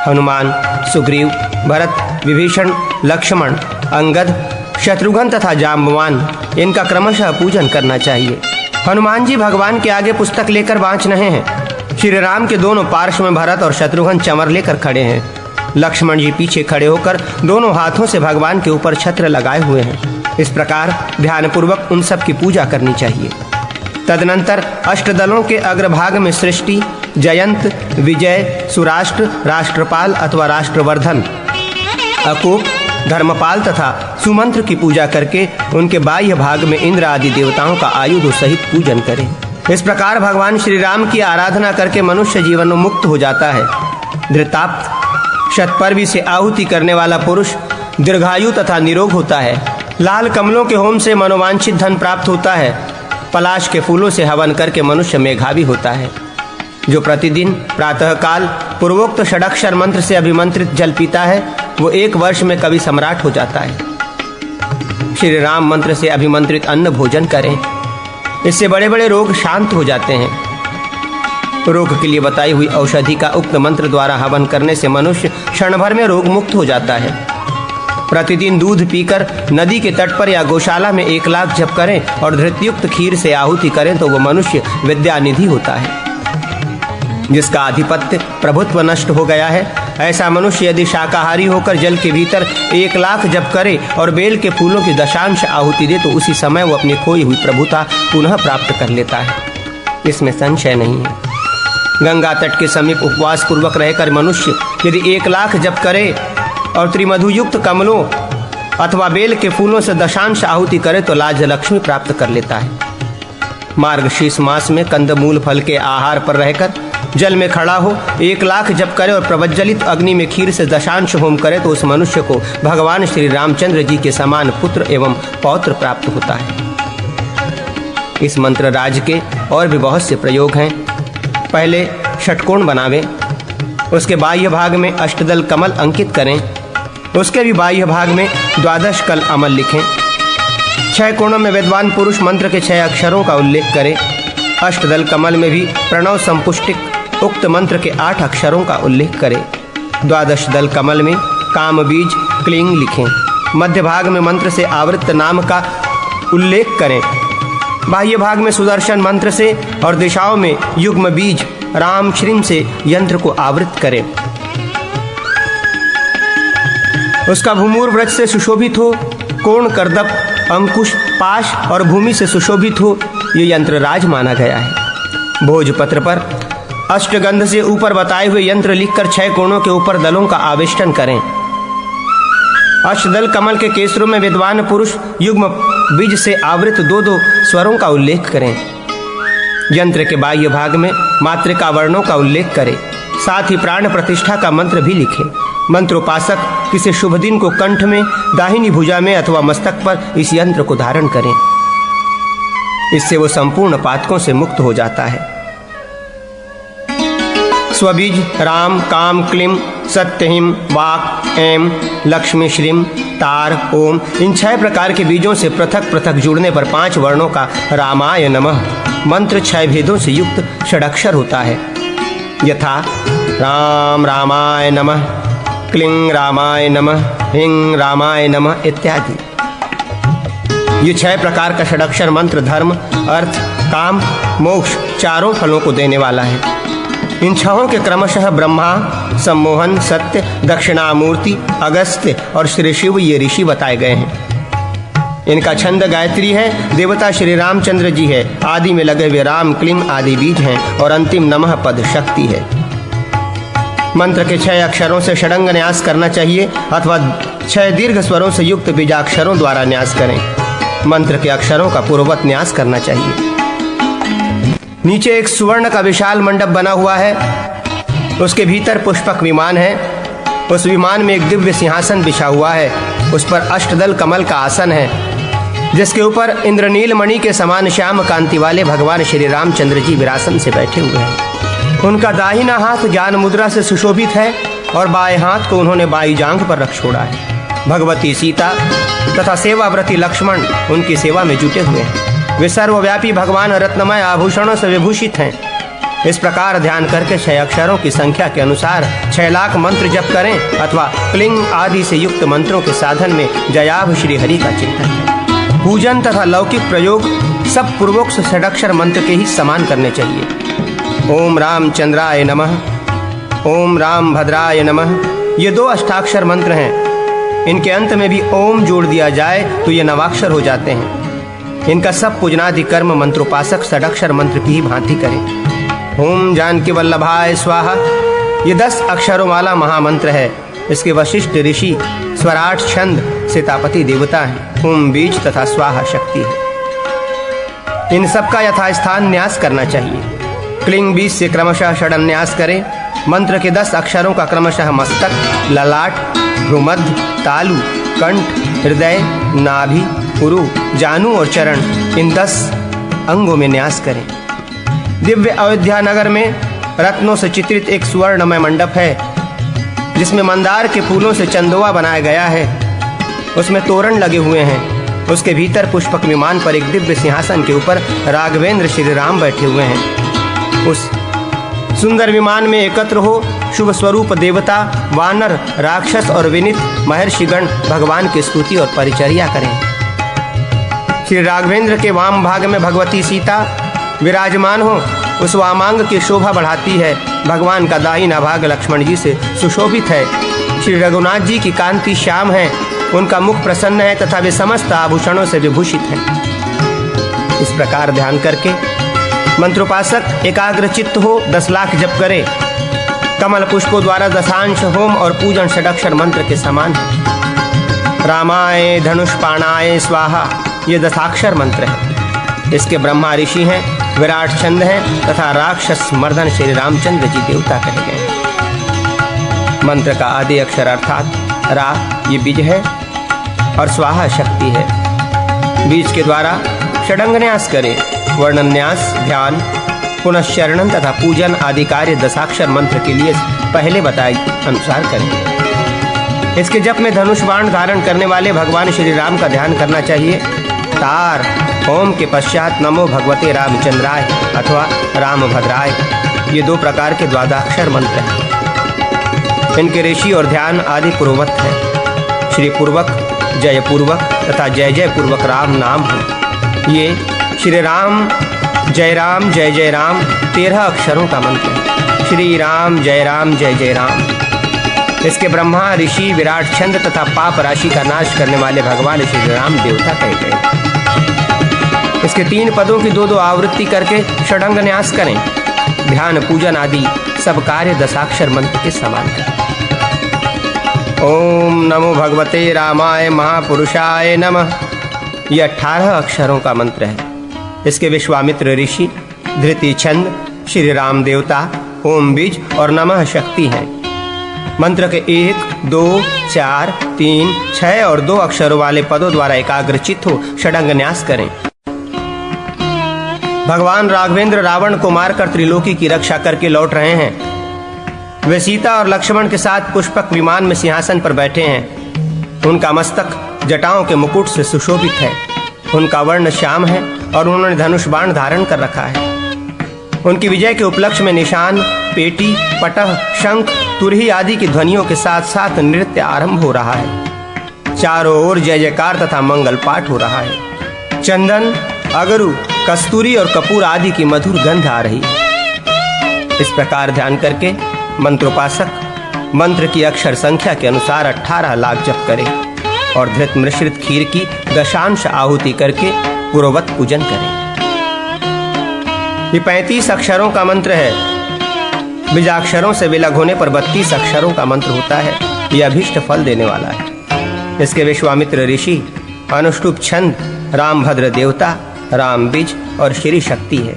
Speaker 2: हनुमान, सुग्रीव, भरत, विभीषण, लक्ष्मण, अंगद, शत्रुघ्न तथा जाम्बवान इनका क्रमशः पूजन करना चाहिए। हनुमान जी भगवान के आगे पुस्तक लेकर बाँच रहे हैं। श्री राम के दोनों पार्श्व में भरत और शत्रुघ्न चमर लेकर खड़े हैं। लक्ष्मण जी पीछे खड़े होकर दोनों हाथों से भगवान के ऊपर छत्र लगाए हुए हैं। इस प्रकार ध्यानपूर्वक उन सब की पूजा करनी चाहिए। तदनंतर अष्टदलों के अग्रभाग में सृष्टि, जयंत, विजय, सुराष्ट्र, राष्ट्रपाल अथवा राष्ट्रवर्धन, अकूप, धर्मपाल तथा सुमंत्र की पूजा करके उनके बाह्य भाग में इंद्र आदि देवताओं का आयुध सहित पूजन करें। इस प्रकार भगवान श्री राम की आराधना करके मनुष्य जीवन मुक्त हो जाता है। धृताप्त शतपर्वी से आहुति करने वाला पुरुष दीर्घायु तथा निरोग होता है। लाल कमलों के होम से मनोवांछित धन प्राप्त होता है। पलाश के फूलों से हवन करके मनुष्य मेधावी होता है। जो प्रतिदिन प्रातःकाल पूर्वोक्त षडाक्षर मंत्र से अभिमंत्रित जल पीता है वो 1 वर्ष में कवि सम्राट हो जाता है। श्री राम मंत्र से अभिमंत्रित अन्न भोजन करें, इससे बड़े बड़े रोग शांत हो जाते हैं। रोग के लिए बताई हुई औषधि का उक्त मंत्र द्वारा हवन करने से मनुष्य क्षण भर में रोग मुक्त हो जाता है। प्रतिदिन दूध पीकर नदी के तट पर या गौशाला में 1 लाख जप करें और धृतयुक्त खीर से आहुति करें तो वो मनुष्य विद्यानिधि होता है। जिसका आधिपत्य प्रभुत्व नष्ट हो गया है ऐसा मनुष्य यदि शाकाहारी होकर जल के भीतर 1 लाख जप करे और बेल के फूलों की दशांश आहुति दे तो उसी समय वो अपनी खोई हुई प्रभुता पुनः प्राप्त कर लेता है। इसमें संशय नहीं है। गंगा तट के समीप उपवास पूर्वक रहकर मनुष्य यदि 1 लाख जप करे और त्रिमधु युक्त कमलों अथवा बेल के फूलों से दशांश आहुति करे तो लाज लक्ष्मी प्राप्त कर लेता है। मार्गशीर्ष मास में कंदमूल फल के आहार पर रहकर जल में खड़ा हो 1 लाख जप करे और प्रवज्जलित अग्नि में खीर से दशांश होम करे तो उस मनुष्य को भगवान श्री रामचंद्र जी के समान पुत्र एवं पौत्र प्राप्त होता है। इस मंत्र राज के और भी बहुत से प्रयोग हैं। पहले षटकोण बनावें, उसके बाह्य भाग में अष्टदल कमल अंकित करें, उसके भी बाह्य भाग में 12 कल अमल लिखें। 6 कोणों में विद्वान पुरुष मंत्र के 6 अक्षरों का उल्लेख करें। अष्टदल कमल में भी प्रणव संपुष्टिक उक्त मंत्र के 8 अक्षरों का उल्लेख करें। 12 दल कमल में काम बीज क्लींग लिखें। मध्य भाग में मंत्र से आवृत नाम का उल्लेख करें। बाह्य भाग में सुदर्शन मंत्र से और दिशाओं में युग्म बीज राम श्रीम से यंत्र को आवृत करें। उसका भूमूर व्रज से सुशोभित हो, कोण, करदप, अंकुश, पाश और भूमि से सुशोभित हो, ये यंत्र राज माना गया है। भोजपत्र पर अष्टगंध से ऊपर बताए हुए यंत्र लिखकर 6 कोणों के ऊपर दलों का आवेष्टन करें। अष्टदल कमल के केसरों में विद्वान पुरुष युग्म बीज से आवृत 2-2 स्वरों का उल्लेख करें। यंत्र के बाह्य भाग में मात्रिका वर्णों का उल्लेख करें। साथ ही प्राण प्रतिष्ठा का मंत्र भी लिखें। मंत्रोपासक किसी शुभ दिन को कंठ में, दाहिनी भुजा में अथवा मस्तक पर इस यंत्र को धारण करें। इससे वो संपूर्ण पातकों से मुक्त हो जाता है। स्वबीज राम, काम, क्लीम, सत्यहिम, वाक, एम, लक्ष्मी, श्रीम, तार, ओम, इन 6 प्रकार के बीजों से पृथक पृथक जुड़ने पर 5 वर्णों का रामाय नमः मंत्र 6 भेदों से युक्त षडक्षर होता है। यथा राम रामाय नमः, क्लीं रामाय नमः, ह्रीं रामाय नमः इत्यादि। ये 6 प्रकार का षडक्षर मंत्र धर्म, अर्थ, काम, मोक्ष चारों फलों को देने वाला है। इन 6 के क्रमशः ब्रह्मा, सम्मोहन, सत्य, दक्षिणामूर्ति, अगस्त्य और श्री शिव ये ऋषि बताए गए हैं। इनका छंद गायत्री है। देवता श्री रामचंद्र जी है। आदि में लगे हुए राम, क्लीम आदि बीज हैं और अंतिम नमः पद शक्ति है। मंत्र के 6 अक्षरों से षडंग न्यास करना चाहिए अथवा 6 दीर्घ स्वरों से युक्त बीजाक्षरों द्वारा न्यास करें। मंत्र के अक्षरों का पूर्ववत न्यास करना चाहिए। नीचे एक सुवर्ण का विशाल मंडप बना हुआ है। उसके भीतर पुष्पक विमान है। उस विमान में एक दिव्य सिंहासन बिछा हुआ है। उस पर अष्टदल कमल का आसन है, जिसके ऊपर इंद्रनील मणि के समान श्याम कांति वाले भगवान श्री रामचंद्र जी विरासन से बैठे हुए हैं। उनका दाहिना हाथ ज्ञान मुद्रा से सुशोभित है और बाएं हाथ को उन्होंने बाई जांघ पर रख छोड़ा है। भगवती सीता तथा सेवाव्रती लक्ष्मण उनकी सेवा में जुटे हुए हैं। वे सर्वव्यापी भगवान रत्नमय आभूषणों से विभूषित हैं। इस प्रकार ध्यान करके 6 अक्षरों की संख्या के अनुसार 6 लाख मंत्र जप करें अथवा क्लिंग आदि से युक्त मंत्रों के साधन में जयाभ श्री हरि का चिंतन करें। पूजन तथा लौकिक प्रयोग सब पूर्वोक्त षडक्षर मंत्र के ही समान करने चाहिए। ओम रामचंद्राय नमः, ओम राम भद्राय नमः, ये 2 अष्टाक्षर मंत्र हैं। इनके अंत में भी ओम जोड़ दिया जाए तो ये 9 अक्षर हो जाते हैं। इनका सब पूजनादि कर्म मंत्रोपासक षडक्षर मंत्र की ही भांति करें। ओम जानकी वल्लभाय स्वाहा ये 10 अक्षरों वाला महामंत्र है। इसके वशिष्ठ ऋषि स्वराट छंद सीतापति देवता हैं। ओम बीज तथा स्वाहा शक्ति है। इन सब का यथास्थान न्यास करना चाहिए। क्लिंग बीज से क्रमशः षडन्यास करें। मंत्र के 10 अक्षरों का क्रमशः मस्तक, ललाट, भ्रूमध्य, तालु, कंठ, हृदय, नाभि, पुरु, जानु और चरण इन 10 अंगों में न्यास करें। दिव्य अयोध्या नगर में रत्नों से चित्रित एक सुवर्णमय मंडप है, जिसमें मंदार के फूलों से चंदोआ बनाया गया है। उसमें तोरण लगे हुए हैं। उसके भीतर पुष्पक विमान पर एक दिव्य सिंहासन के ऊपर राघवेंद्र श्री राम बैठे हुए हैं। उस सुंदर विमान में एकत्र हो शुभ स्वरूप देवता, वानर, राक्षस और विनीत महर्षिगण भगवान की स्तुति और परिचर्या करें। श्री राघवेंद्र के वाम भाग में भगवती सीता विराजमान हो। उस वामांग की शोभा बढ़ाती है। भगवान का दाहिना भाग लक्ष्मण जी से सुशोभित है। श्री रघुनाथ जी की कांति श्याम है। उनका मुख प्रसन्न है तथा वे समस्त आभूषणों से विभूषित हैं। इस प्रकार ध्यान करके मंत्रोपासक एकाग्र चित्त हो 10 लाख जप करे। कमल पुष्पों द्वारा दशांश होम और पूजन षडक्षर मंत्र के समान है। रामाय धनुष्पाणाय स्वाहा ये 10 अक्षर मंत्र है। इसके ब्रह्मा ऋषि हैं, विराट छंद हैं तथा राक्षस मर्दन श्री रामचंद्र जी देवता कहे गए। मंत्र का आदि अक्षर अर्थात रा ये बीज है और स्वाहा शक्ति है। बीज के द्वारा षडंगन्यास करें। वर्णन्यास, ध्यान, पुनश्चरणन तथा पूजन आदि कार्य 10 अक्षर मंत्र के लिए पहले बताए अनुसार करें। इसके जप में धनुष बाण धारण करने वाले भगवान श्री राम का ध्यान करना चाहिए। तार ओम के पश्चात नमो भगवते रामचंद्राय अथवा राम भद्राय ये 2 प्रकार के द्वादशाक्षर मंत्र हैं। इनके ऋषि और ध्यान आदि पूर्ववत है। श्री पूर्वक, जय पूर्वक तथा जय जय पूर्वक राम नाम है। ये श्री राम जय जय राम 13 अक्षरों का मंत्र है। श्री राम जय जय राम। इसके ब्रह्मा ऋषि विराट छंद तथा पाप राशि का नाश करने वाले भगवान श्री राम देवता कहे गए। इसके 3 पदों की 2-2 आवृत्ति करके षडंग न्यास करें। ध्यान पूजन आदि सब कार्य दशाक्षर मंत्र के समान करें। ओम नमो भगवते रामाय महापुरुषाय नमः। यह 18 अक्षरों का मंत्र है। इसके विश्वामित्र ऋषि, धृति छंद, श्री राम देवता, ओम बीज और नमः शक्ति हैं। मंत्र के 1, 2, 4, 3, 6 और 2 अक्षरों वाले पदों द्वारा एकाग्रचित्त हो षडंग न्यास करें। भगवान राघवेंद्र रावण को मारकर त्रिलोकी की रक्षा करके लौट रहे हैं। वे सीता और लक्ष्मण के साथ पुष्पक विमान में सिंहासन पर बैठे हैं। उनका मस्तक जटाओं के मुकुट से सुशोभित है। उनका वर्ण श्याम है और उन्होंने धनुष बाण धारण कर रखा है। उनकी विजय के उपलक्ष्य में निशान, पेटी, पटह, शंख, तुरही आदि की ध्वनियों के साथ साथ नृत्य आरंभ हो रहा है। चारों ओर जय जयकार तथा मंगल पाठ हो रहा है। चंदन, अगरू, कस्तूरी और कपूर आदि की मधुर गंध आ रही है। इस प्रकार ध्यान करके मंत्रोपासक मंत्र की अक्षर संख्या के अनुसार 18 लाख जप करे और धृत मिश्रित खीर की दशांश आहुति करके पूर्ववत पूजन करें। ये 35 अक्षरों का मंत्र है। बीजाक्षरों से विलग होने पर 32 अक्षरों का मंत्र होता है। यह अभीष्ट फल देने वाला है। इसके विश्वामित्र ऋषि, अनुष्टुप छंद, रामभद्र देवता, राम बीज और श्री शक्ति है।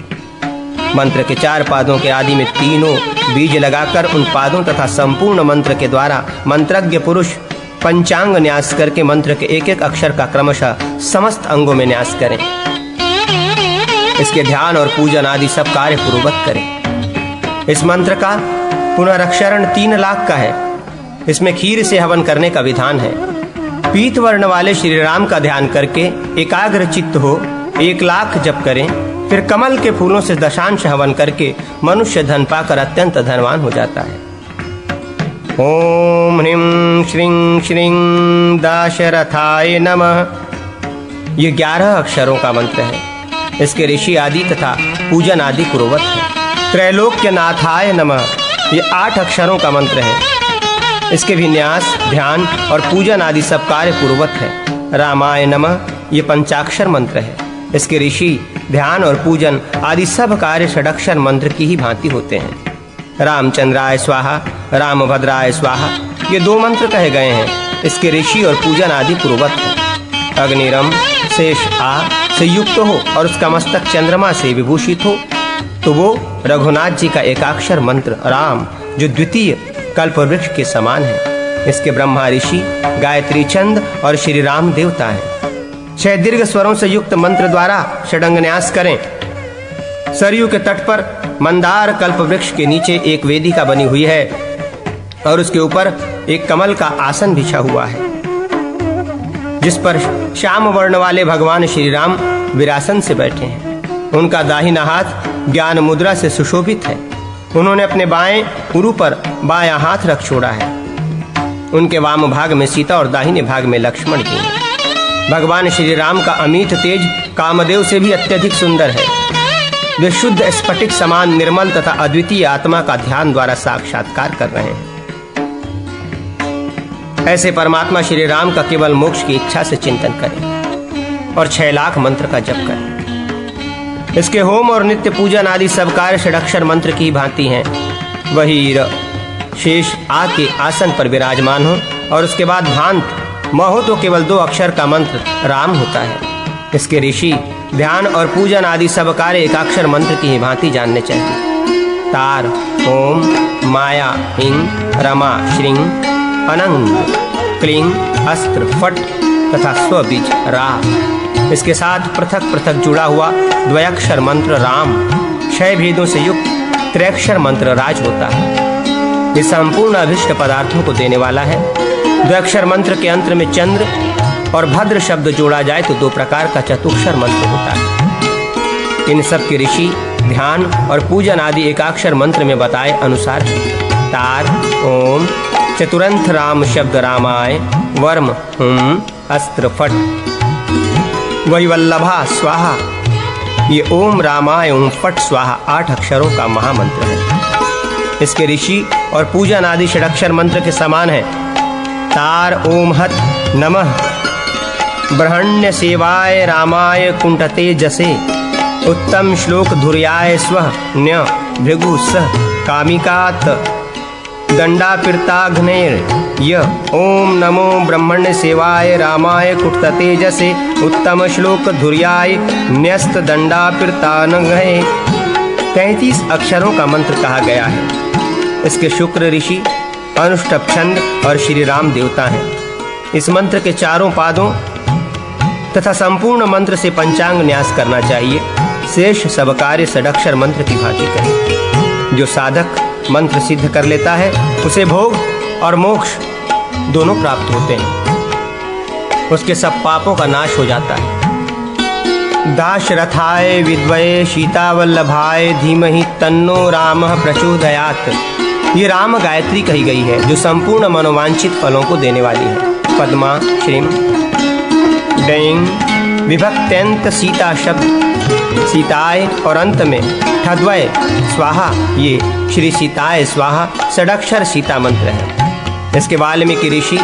Speaker 2: मंत्र के 4 पादों के आदि में तीनों बीज लगाकर उन पादों तथा संपूर्ण मंत्र के द्वारा मंत्रज्ञ पुरुष पंचांग न्यास करके मंत्र के 1-1 अक्षर का क्रमशः समस्त अंगों में न्यास करें। इसके ध्यान और पूजन आदि सब कार्य पूर्ववत करें। इस मंत्र का पुनरक्षरण 3 लाख का है। इसमें खीर से हवन करने का विधान है। पीत वर्ण वाले श्री राम का ध्यान करके एकाग्र चित्त हो 1 लाख जप करें। फिर कमल के फूलों से दशांश हवन करके मनुष्य धन पाकर अत्यंत धनवान हो जाता है। ओम ह्रीं श्रीं श्रीं दाशरथाय नमः। ये 11 अक्षरों का मंत्र है। इसके ऋषि आदि तथा पूजन आदि पूर्ववत है। त्रैलोक्य नाथाय नमः। ये 8 अक्षरों का मंत्र है। इसके भी न्यास, ध्यान और पूजन आदि सब कार्य पूर्ववत है। रामाय नमः ये 5 मंत्र है। इसके ऋषि, ध्यान और पूजन आदि सब कार्य षडक्षर मंत्र की ही भांति होते हैं। रामचंद्राय स्वाहा, रामभद्राय स्वाहा ये 2 मंत्र कहे गए हैं। इसके ऋषि और पूजन आदि पूर्ववत है। अग्निरम शेष आ से युक्त हो और उसका मस्तक चंद्रमा से विभूषित हो तो वो रघुनाथ जी का एकाक्षर मंत्र राम, जो द्वितीय कल्प वृक्ष के समान है। इसके ब्रह्मा ऋषि, गायत्री छंद और श्री राम देवता है। 6 दीर्घ स्वरों से युक्त मंत्र द्वारा षडंग न्यास करें। सरयू के तट पर मंदार कल्प वृक्ष के नीचे एक वेदिका बनी हुई है और उसके ऊपर एक कमल का आसन बिछा हुआ है, जिस पर श्याम वर्ण वाले भगवान श्री राम विरासन से बैठे हैं। उनका दाहिना हाथ ज्ञान मुद्रा से सुशोभित है। उन्होंने अपने बाएं उरु पर बायां हाथ रख छोड़ा है। उनके वाम भाग में सीता और दाहिने भाग में लक्ष्मण जी हैं। भगवान श्री राम का अमित तेज कामदेव से भी अत्यधिक सुंदर है। वे शुद्ध स्फटिक समान निर्मल तथा अद्वितीय आत्मा का ध्यान द्वारा साक्षात्कार कर रहे हैं। ऐसे परमात्मा श्री राम का केवल मोक्ष की इच्छा से चिंतन करें और 6 लाख मंत्र का जप करें। इसके होम और नित्य पूजन आदि सब कार्य षडक्षर मंत्र की भांति हैं। वही शेष आ के आसन पर विराजमान हो और उसके बाद भांत म हो तो केवल 2 अक्षर का मंत्र राम होता है। इसके ऋषि, ध्यान और पूजन आदि सब कार्य एकाक्षर मंत्र की ही भांति जानने चाहिए। तार, ओम, माया, हिंग, रमा, श्रीं, अनंग, क्लीं, अस्त्र, फट तथा स्वबीज रा। इसके साथ पृथक पृथक जुड़ा हुआ द्वयाक्षर मंत्र राम, 6 भेदों से युक्त त्रैक्षर मंत्र राज होता है। ये संपूर्ण अभिष्ट पदार्थों को देने वाला है। द्वयाक्षर मंत्र के अंत में चंद्र और भद्र शब्द जोड़ा जाए तो 2 प्रकार का चतुक्षर मंत्र होता है। इन सब के ऋषि, ध्यान और पूजन आदि एकाक्षर मंत्र में बताए अनुसार तार, ओम, चतुरंथ राम शब्द रामाय, वर्म, हुम, अस्त्र, फट, वैवल्लभा स्वाहा। ये ओम रामाय ओम फट स्वाहा 8 अक्षरों का महामंत्र है। इसके ऋषि और पूजन आदि षडाक्षर मंत्र के समान है। तार ओम हत नमः ब्रह्मण्य सेवाय रामाय कुंठते जसे उत्तम श्लोक धुर्याय स्वः न्य भृगु सह कामिकात दंडापिर्ताघ्नेर य ओम नमो ब्रह्मण्य सेवाय रामाय कुटते जसे उत्तम श्लोक धुर्याय न्यस्त दंडापिर्तानघ्ने 33 अक्षरों का मंत्र कहा गया है। इसके शुक्र ऋषि, अनुष्टभ छंद और श्री राम देवता हैं। इस मंत्र के चारों पादों तथा संपूर्ण मंत्र से पंचांग न्यास करना चाहिए। शेष सब कार्य षडाक्षर मंत्र की भांति करें। जो साधक मंत्र सिद्ध कर लेता है उसे भोग और मोक्ष दोनों प्राप्त होते हैं। उसके सब पापों का नाश हो जाता है। दाशरथाय विद्वये सीतावल्लभाय धीमहि तन्नो रामः प्रचोदयात्। ये राम गायत्री कही गई है जो संपूर्ण मनोवांछित फलों को देने वाली है। पद्मा श्रीम डैंग विभक्त्यंत सीता शब्द सीताय और अंत में ठद्वय स्वाहा, ये श्री सीताय स्वाहा षडाक्षर सीता मंत्र है। इसके वाल्मीकि ऋषि,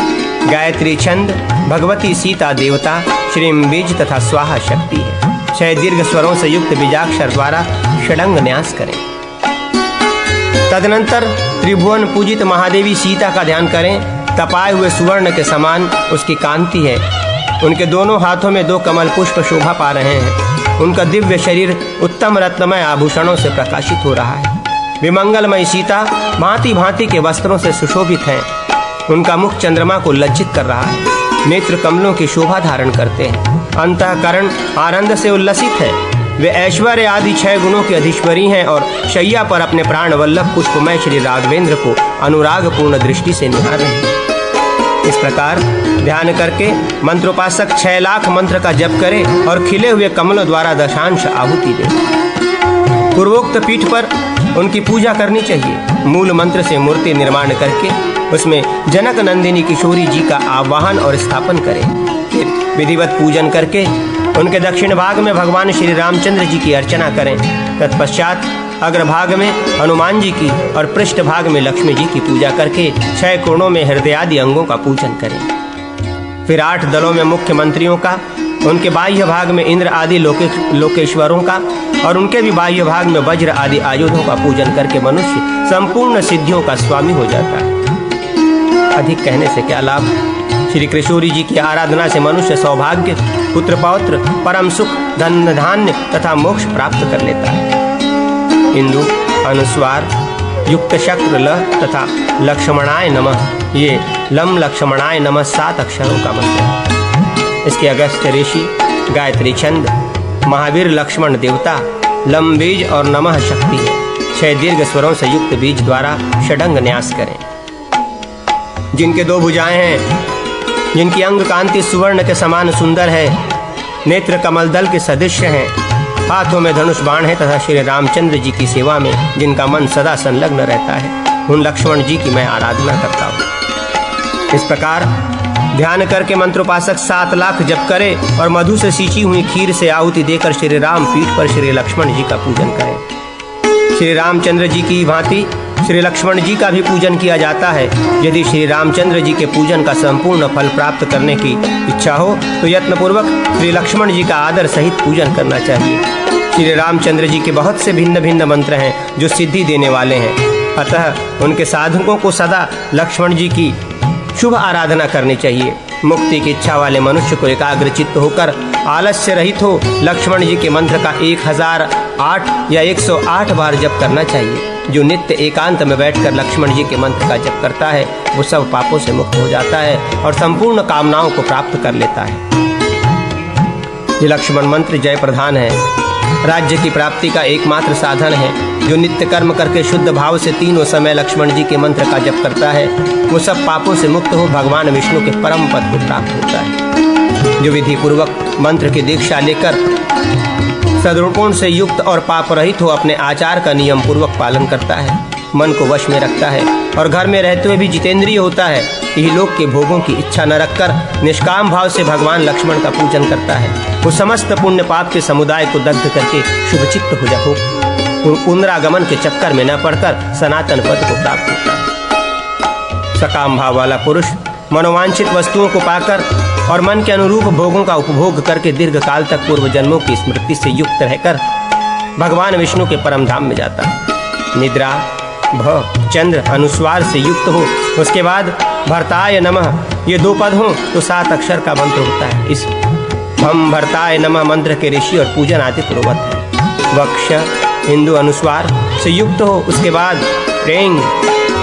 Speaker 2: गायत्री छंद, भगवती सीता देवता, श्रीम बीज तथा स्वाहा शक्ति है। 6 दीर्घ स्वरों से युक्त बीजाक्षर द्वारा षडंग न्यास करें। तदनंतर त्रिभुवन पूजित महादेवी सीता का ध्यान करें। तपाए हुए सुवर्ण के समान उसकी कांति है। उनके दोनों हाथों में 2 कमल पुष्प शोभा पा रहे हैं। उनका दिव्य शरीर उत्तम रत्नमय आभूषणों से प्रकाशित हो रहा है। विमंगलमयी सीता भांति भांति के वस्त्रों से सुशोभित हैं। उनका मुख चंद्रमा को लज्जित कर रहा है। नेत्र कमलों की शोभा धारण करते हैं। अंतःकरण आनंद से उल्लसित है। वे ऐश्वर्य आदि 6 गुणों की अधीश्वरी हैं और शैया पर अपने प्राण वल्लभ पुष्पमय श्री राघवेंद्र को अनुरागपूर्ण दृष्टि से निहार रहे हैं। इस प्रकार ध्यान करके मंत्रोपासक 6 लाख मंत्र का जप करे और खिले हुए कमलों द्वारा दशांश आहुति दे। पूर्वोक्त पीठ पर उनकी पूजा करनी चाहिए। मूल मंत्र से मूर्ति निर्माण करके उसमें जनक नंदिनी किशोरी जी का आवाहन और स्थापन करें। फिर विधिवत पूजन करके उनके दक्षिण भाग में भगवान श्री रामचंद्र जी की अर्चना करें। तत्पश्चात अग्रभाग में हनुमान जी की और पृष्ठ भाग में लक्ष्मी जी की पूजा करके 6 कोणों में हृदय आदि अंगों का पूजन करें। फिर 8 दलों में मुख्य मंत्रियों का, उनके बाह्य भाग में इंद्र आदि लोकेश्वरों का और उनके भी बाह्य भाग में वज्र आदि आयुधों का पूजन करके मनुष्य संपूर्ण सिद्धियों का स्वामी हो जाता है। अधिक कहने से क्या लाभ। श्री किशोरी जी की आराधना से मनुष्य सौभाग्य, पुत्र पौत्र, परम सुख, धन धान्य तथा मोक्ष प्राप्त कर लेता है। इंदु, अनुस्वार युक्त शक्र ल तथा लक्ष्मणाय नमः, ये लम लक्ष्मणाय नमः 7 अक्षरों का मंत्र है। इसके अगस्त्य ऋषि, गायत्री छंद, महावीर लक्ष्मण देवता, लम बीज और नमः शक्ति है। 6 दीर्घ स्वरों से युक्त बीज द्वारा षडंग न्यास करें। जिनके 2 भुजाएं हैं, जिनकी अंग कांति सुवर्ण के समान सुंदर है, नेत्र कमल दल के सदृश्य हैं, हाथों में धनुष बाण है तथा श्री रामचंद्र जी की सेवा में जिनका मन सदा संलग्न रहता है, उन लक्ष्मण जी की मैं आराधना करता हूँ। इस प्रकार ध्यान करके मंत्रोपासक 7 लाख जप करे और मधु से सींची हुई खीर से आहुति देकर श्री राम पीठ पर श्री लक्ष्मण जी का पूजन करें। श्री रामचंद्र जी की भांति श्री लक्ष्मण जी का भी पूजन किया जाता है। यदि श्री रामचंद्र जी के पूजन का संपूर्ण फल प्राप्त करने की इच्छा हो तो यत्नपूर्वक श्री लक्ष्मण जी का आदर सहित पूजन करना चाहिए। श्री रामचंद्र जी के बहुत से भिन्न भिन्न मंत्र हैं जो सिद्धि देने वाले हैं। अतः उनके साधकों को सदा लक्ष्मण जी की शुभ आराधना करनी चाहिए। मुक्ति की इच्छा वाले मनुष्य को एकाग्र चित्त होकर आलस्य रहित हो लक्ष्मण जी के मंत्र का 1008 या 108 बार जप करना चाहिए। जो नित्य एकांत में बैठकर लक्ष्मण जी के मंत्र का जप करता है वो सब पापों से मुक्त हो जाता है और संपूर्ण कामनाओं को प्राप्त कर लेता है। ये लक्ष्मण मंत्र जय प्रधान है, राज्य की प्राप्ति का एकमात्र साधन है। जो नित्य कर्म करके शुद्ध भाव से तीनों समय लक्ष्मण जी के मंत्र का जप करता है वो सब पापों से मुक्त हो भगवान विष्णु के परम पद को प्राप्त होता है। जो विधि पूर्वक मंत्र की दीक्षा लेकर सद्गुण से युक्त और पाप रहित हो अपने आचार का नियम पूर्वक पालन करता है, मन को वश में रखता है और घर में रहते हुए भी जितेंद्रिय होता है, यही लोक के भोगों की इच्छा न रखकर निष्काम भाव से भगवान लक्ष्मण का पूजन करता है, वो समस्त पुण्य पाप के समुदाय को दग्ध करके शुभचित्त हो पुनरागमन के चक्कर में न पड़कर सनातन पद को प्राप्त होता है। सकाम भाव वाला पुरुष मनोवांछित वस्तुओं को पाकर और मन के अनुरूप भोगों का उपभोग करके दीर्घ काल तक पूर्व जन्मों की स्मृति से युक्त रहकर भगवान विष्णु के परम धाम में जाता है। निद्रा भ चंद्र अनुस्वार से युक्त हो, उसके बाद भर्ताय नमः ये 2 पद हों तो 7 अक्षर का मंत्र होता है। इस भम भर्ताय नमः मंत्र के ऋषि और पूजन आदि पूर्वत है। वक्ष हिंदू अनुस्वार से युक्त हो, उसके बाद रेंग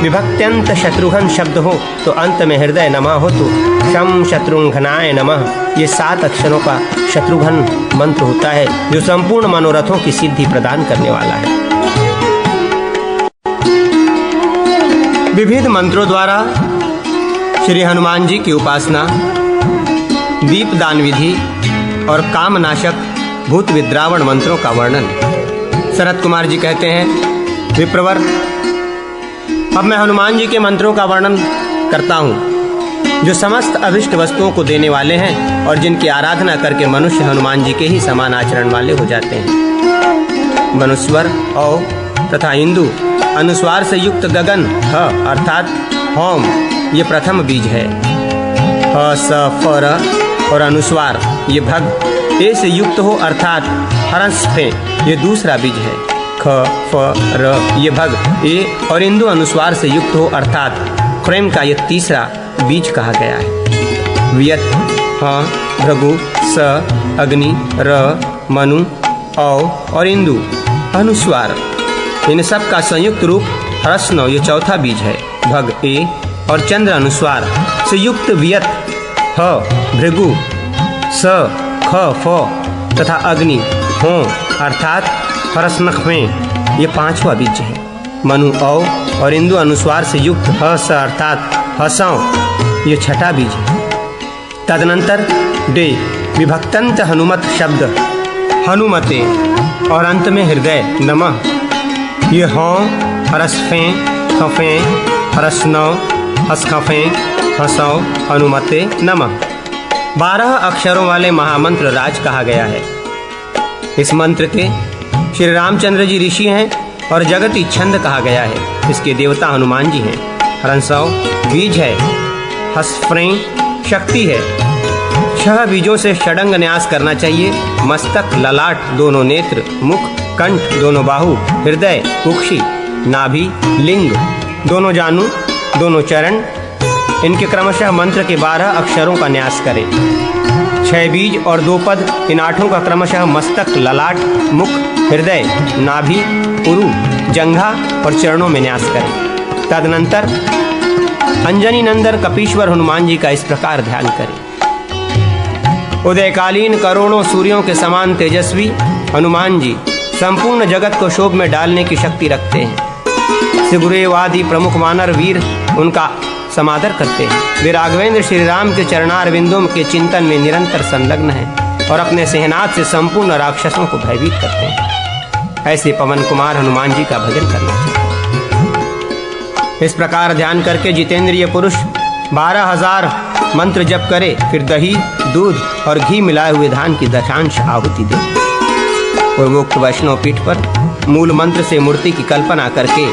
Speaker 2: विभक्त्यंत शत्रुघ्न शब्द हो तो अंत में हृदय नमः हो तो शम शत्रुघ्नाय नमः ये 7 अक्षरों का शत्रुघ्न मंत्र होता है, जो संपूर्ण मनोरथों की सिद्धि प्रदान करने वाला है। विविध मंत्रों द्वारा श्री हनुमान जी की उपासना, दीपदान विधि और कामनाशक भूत विद्रावण मंत्रों का वर्णन। सनत कुमार जी कहते हैं, विप्रवर अब मैं हनुमान जी के मंत्रों का वर्णन करता हूँ, जो समस्त अभिष्ट वस्तुओं को देने वाले हैं और जिनकी आराधना करके मनुष्य हनुमान जी के ही समान आचरण वाले हो जाते हैं। मनुस्वर औ तथा इंदु अनुस्वार से युक्त गगन ह अर्थात होम ये प्रथम बीज है। ह स फ र और अनुस्वार ये भग ए से युक्त हो अर्थात हरस्फे ये दूसरा बीज है। ख फ र ये भग ए और इंदु अनुस्वार से युक्त हो अर्थात प्रेम का ये तीसरा बीज कहा गया है। वियत ह भृगु स अग्नि र मनु औ और इंदु अनुस्वार इन सब का संयुक्त रूप हरस्नव ये चौथा बीज है। भग ए और चंद्र अनुस्वार से युक्त वियत ह भृगु स ख फ तथा अग्नि हो अर्थात हरस्नख में ये 5वां बीज है। मनु औ और इंदु अनुस्वार से युक्त ह स अर्थात हसौ ये 6ठा बीज है। तदनंतर डे विभक्तंत हनुमत शब्द हनुमते और अंत में हृदय नमः ये हों हरस्फे खफे हरस्नौ हसखफे हसौ हनुमते नमः 12 अक्षरों वाले महामंत्र राज कहा गया है। इस मंत्र के श्री रामचंद्र जी ऋषि हैं और जगति छंद कहा गया है। इसके देवता हनुमान जी हैं। हरसौ बीज है, हस्फ्रे शक्ति है। 6 बीजों से षडंग न्यास करना चाहिए। मस्तक, ललाट, दोनों नेत्र, मुख, कंठ, दोनों बाहु, हृदय, कुक्षी, नाभि, लिंग, दोनों जानू, दोनों चरण, इनके क्रमशः मंत्र के 12 अक्षरों का न्यास करें। 6 बीज और 2 पद इन 8 का क्रमशः मस्तक, ललाट, मुख, हृदय, नाभि, उरु, जंघा और चरणों में न्यास करें। तदनंतर अंजनी नंदन कपीश्वर हनुमान जी का इस प्रकार ध्यान करें। उदयकालीन करोड़ों सूर्यों के समान तेजस्वी हनुमान जी संपूर्ण जगत को शोभ में डालने की शक्ति रखते हैं। सिगुरेवादी प्रमुख वानर वीर उनका समादर करते हैं। वे राघवेंद्र श्री राम के चरणारविंदों के चिंतन में निरंतर संलग्न हैं और अपने सेहनाथ से संपूर्ण राक्षसों को भयभीत करते हैं। ऐसे पवन कुमार हनुमान जी का भजन करना चाहिए। इस प्रकार ध्यान करके जितेंद्रिय पुरुष 12,000 मंत्र जप करे, फिर दही, दूध और घी मिलाए हुए धान की दशांश आहुति दे। पूर्वोक्त वैष्णव पीठ पर मूल मंत्र से मूर्ति की कल्पना करके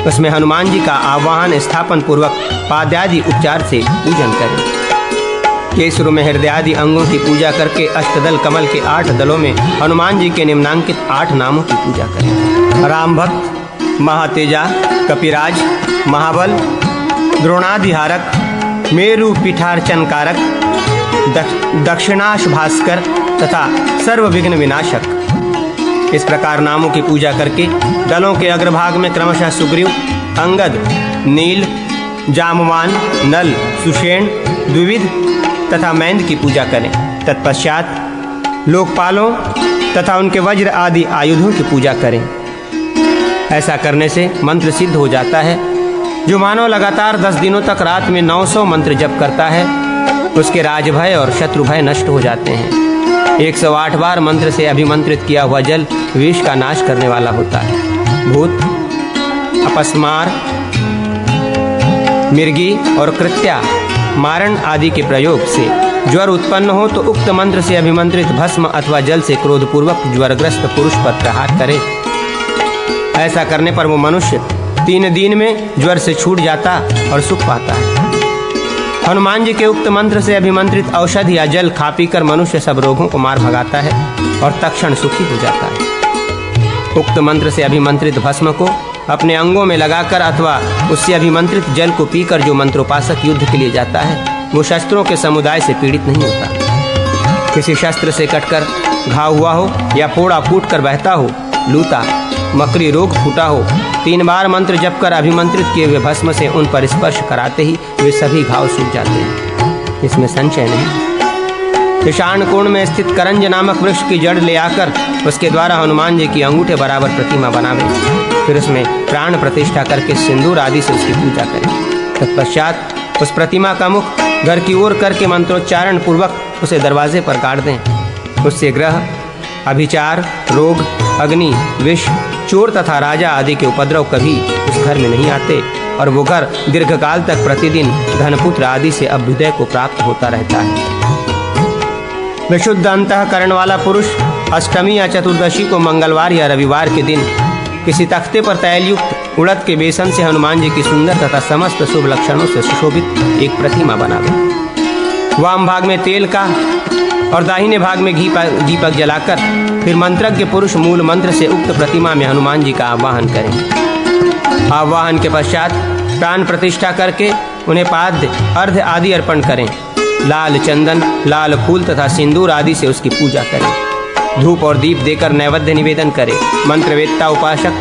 Speaker 2: उसमें हनुमान जी का आवाहन स्थापन पूर्वक पाद्यादि उपचार से पूजन करें। केसरु में हृदय आदि अंगों की पूजा करके अष्टदल कमल के 8 दलों में हनुमान जी के निम्नांकित 8 नामों की पूजा करें। राम भक्त, महातेजा, कपिराज, महाबल, द्रोणाधिहारक, मेरु पीठार्चन कारक, दक्षिणाश भास्कर तथा सर्व विघ्न विनाशक, इस प्रकार नामों की पूजा करके दलों के अग्रभाग में क्रमशः सुग्रीव, अंगद, नील, जामवान, नल, सुषेण, द्विविध तथा मैंद की पूजा करें। तत्पश्चात लोकपालों तथा उनके वज्र आदि आयुधों की पूजा करें। ऐसा करने से मंत्र सिद्ध हो जाता है। जो मानव लगातार 10 दिनों तक रात में 900 मंत्र जप करता है, उसके राजभय और शत्रु भय नष्ट हो जाते हैं। 108 बार मंत्र से अभिमंत्रित किया हुआ जल विष का नाश करने वाला होता है। भूत, अपस्मार, मिर्गी और कृत्या, मारण आदि के प्रयोग से ज्वर उत्पन्न हो तो उक्त मंत्र से अभिमंत्रित भस्म अथवा जल से क्रोधपूर्वक ज्वरग्रस्त पुरुष पर प्रहार करे। ऐसा करने पर वो मनुष्य 3 दिन में ज्वर से छूट जाता और सुख पाता है। हनुमान जी के उक्त मंत्र से अभिमंत्रित औषधि या जल खा पीकर मनुष्य सब रोगों को मार भगाता है और तत्क्षण सुखी हो जाता है। उक्त मंत्र से अभिमंत्रित भस्म को अपने अंगों में लगाकर अथवा उससे अभिमंत्रित जल को पीकर जो मंत्रोपासक युद्ध के लिए जाता है वो शस्त्रों के समुदाय से पीड़ित नहीं होता। किसी शस्त्र से कटकर घाव हुआ हो या फोड़ा फूट कर बहता हो, लूता मकरी रोग फूटा हो, 3 बार मंत्र जप कर अभिमंत्रित किए हुए भस्म से उन पर स्पर्श कराते ही वे सभी घाव सूख जाते हैं। इसमें संशय नहीं। ईशान कोण में स्थित करंज नामक वृक्ष की जड़ ले आकर उसके द्वारा हनुमान जी की अंगूठे बराबर प्रतिमा बनावे, फिर उसमें प्राण प्रतिष्ठा करके सिंदूर आदि से उसकी पूजा करें। तत्पश्चात उस प्रतिमा का मुख घर की ओर करके मंत्रोच्चारण पूर्वक उसे दरवाजे पर गाड़ दें। उससे ग्रह, अभिचार, रोग, अग्नि, विष, चोर तथा राजा आदि के उपद्रव कभी उस घर में नहीं आते और वो घर दीर्घकाल तक प्रतिदिन धनपुत्र आदि से अभ्युदय को प्राप्त होता रहता है। विशुद्ध अंतःकरण वाला पुरुष अष्टमी या चतुर्दशी को मंगलवार या रविवार के दिन किसी तख्ते पर तैलयुक्त उड़द के बेसन से हनुमान जी की सुंदर तथा समस्त शुभ लक्षणों से सुशोभित एक प्रतिमा बनावे। वाम भाग में तेल का और दाहिने भाग में घी दीपक जलाकर फिर मंत्रज्ञ पुरुष मूल मंत्र से उक्त प्रतिमा में हनुमान जी का आवाहन करें। आवाहन के पश्चात प्राण प्रतिष्ठा करके उन्हें पाद्य, अर्घ्य आदि अर्पण करें। लाल चंदन, लाल फूल तथा सिंदूर आदि से उसकी पूजा करें। धूप और दीप देकर नैवेद्य निवेदन करें। मंत्रवेत्ता उपासक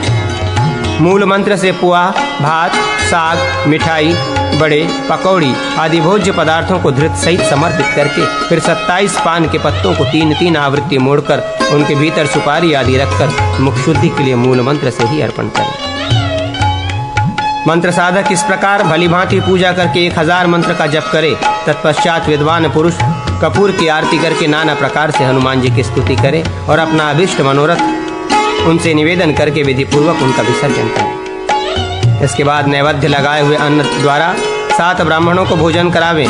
Speaker 2: मूल मंत्र से पुआ, भात, साग, मिठाई, बड़े, पकौड़ी आदि भोज्य पदार्थों को धृत सहित समर्पित करके फिर 27 पान के पत्तों को 3-3 आवृत्ति मोड़कर उनके भीतर सुपारी आदि रखकर मुख शुद्धि के लिए मूल मंत्र से ही अर्पण करें। मंत्र साधक इस प्रकार भलीभांति पूजा करके 1000 मंत्र का जप करे। तत्पश्चात विद्वान पुरुष कपूर की आरती करके नाना प्रकार से हनुमान जी की स्तुति करे और अपना अभिष्ट मनोरथ उनसे निवेदन करके विधि पूर्वक उनका विसर्जन करे। इसके बाद नैवेद्य लगाए हुए अन्न द्वारा 7 ब्राह्मणों को भोजन करावे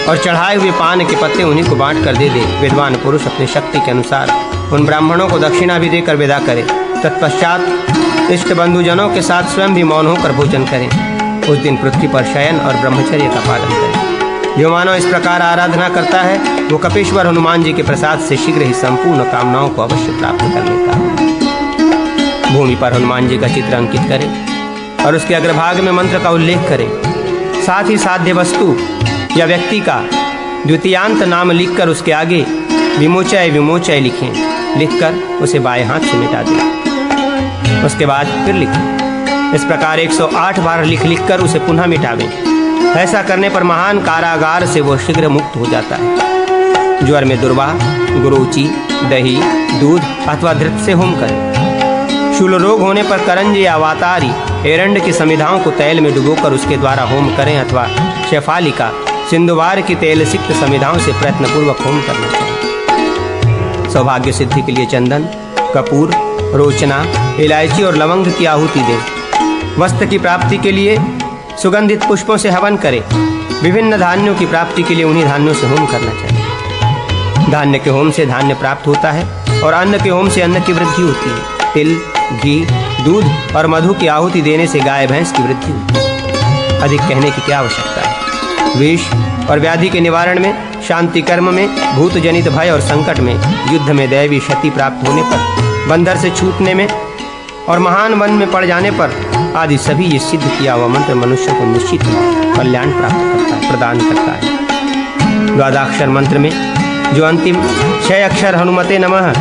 Speaker 2: और चढ़ाए हुए पान के पत्ते उन्हीं को बांट कर दे दे। विद्वान पुरुष अपनी शक्ति के अनुसार उन ब्राह्मणों को दक्षिणा भी देकर विदा करे। तत्पश्चात इष्ट बंधुजनों के साथ स्वयं भी मौन होकर भोजन करें। उस दिन पृथ्वी पर शयन और ब्रह्मचर्य का पालन करें। जो मानव इस प्रकार आराधना करता है वो कपीश्वर हनुमान जी के प्रसाद से शीघ्र ही संपूर्ण कामनाओं को अवश्य प्राप्त कर लेता है। भूमि पर हनुमान जी का चित्र अंकित करें और उसके अग्रभाग में मंत्र का उल्लेख करें। साथ ही साध्य वस्तु या व्यक्ति का द्वितीयांत नाम लिखकर उसके आगे विमोचय विमोचय लिखें। लिखकर उसे बाएं हाथ से मिटा दें। उसके बाद फिर लिखें। इस प्रकार 108 बार लिख कर उसे पुनः मिटावें। ऐसा करने पर महान कारागार से वो शीघ्र मुक्त हो जाता है। ज्वर में दुर्वा, गुरुचि, दही, दूध अथवा धृत से होम करें। शूल रोग होने पर करंज या वातारी, एरंड की समिधाओं को तैल में डुबोकर उसके द्वारा होम करें अथवा शेफालिका, सिंधुवार की तेल सिक्त समिधाओं से प्रयत्नपूर्वक होम करना चाहिए। सौभाग्य सिद्धि के लिए चंदन, कपूर, रोचना, इलायची और लवंग की आहुति दें। वस्त्र की प्राप्ति के लिए सुगंधित पुष्पों से हवन करें। विभिन्न धान्यों की प्राप्ति के लिए उन्हीं धान्यों से होम करना चाहिए। धान्य के होम से धान्य प्राप्त होता है और अन्न के होम से अन्न की वृद्धि होती है। तिल, घी, दूध और मधु की आहुति देने से गाय भैंस की वृद्धि होती है। अधिक कहने की क्या आवश्यकता है। विष और व्याधि के निवारण में, शांति कर्म में, भूत जनित भय और संकट में, युद्ध में दैवी क्षति प्राप्त होने पर, बंदर से छूटने में और महान वन में पड़ जाने पर आदि सभी ये सिद्ध किया हुआ मंत्र मनुष्य को निश्चित कल्याण प्राप्त करता है, प्रदान करता है। द्वादशाक्षर मंत्र में जो अंतिम 6 अक्षर हनुमते नमः,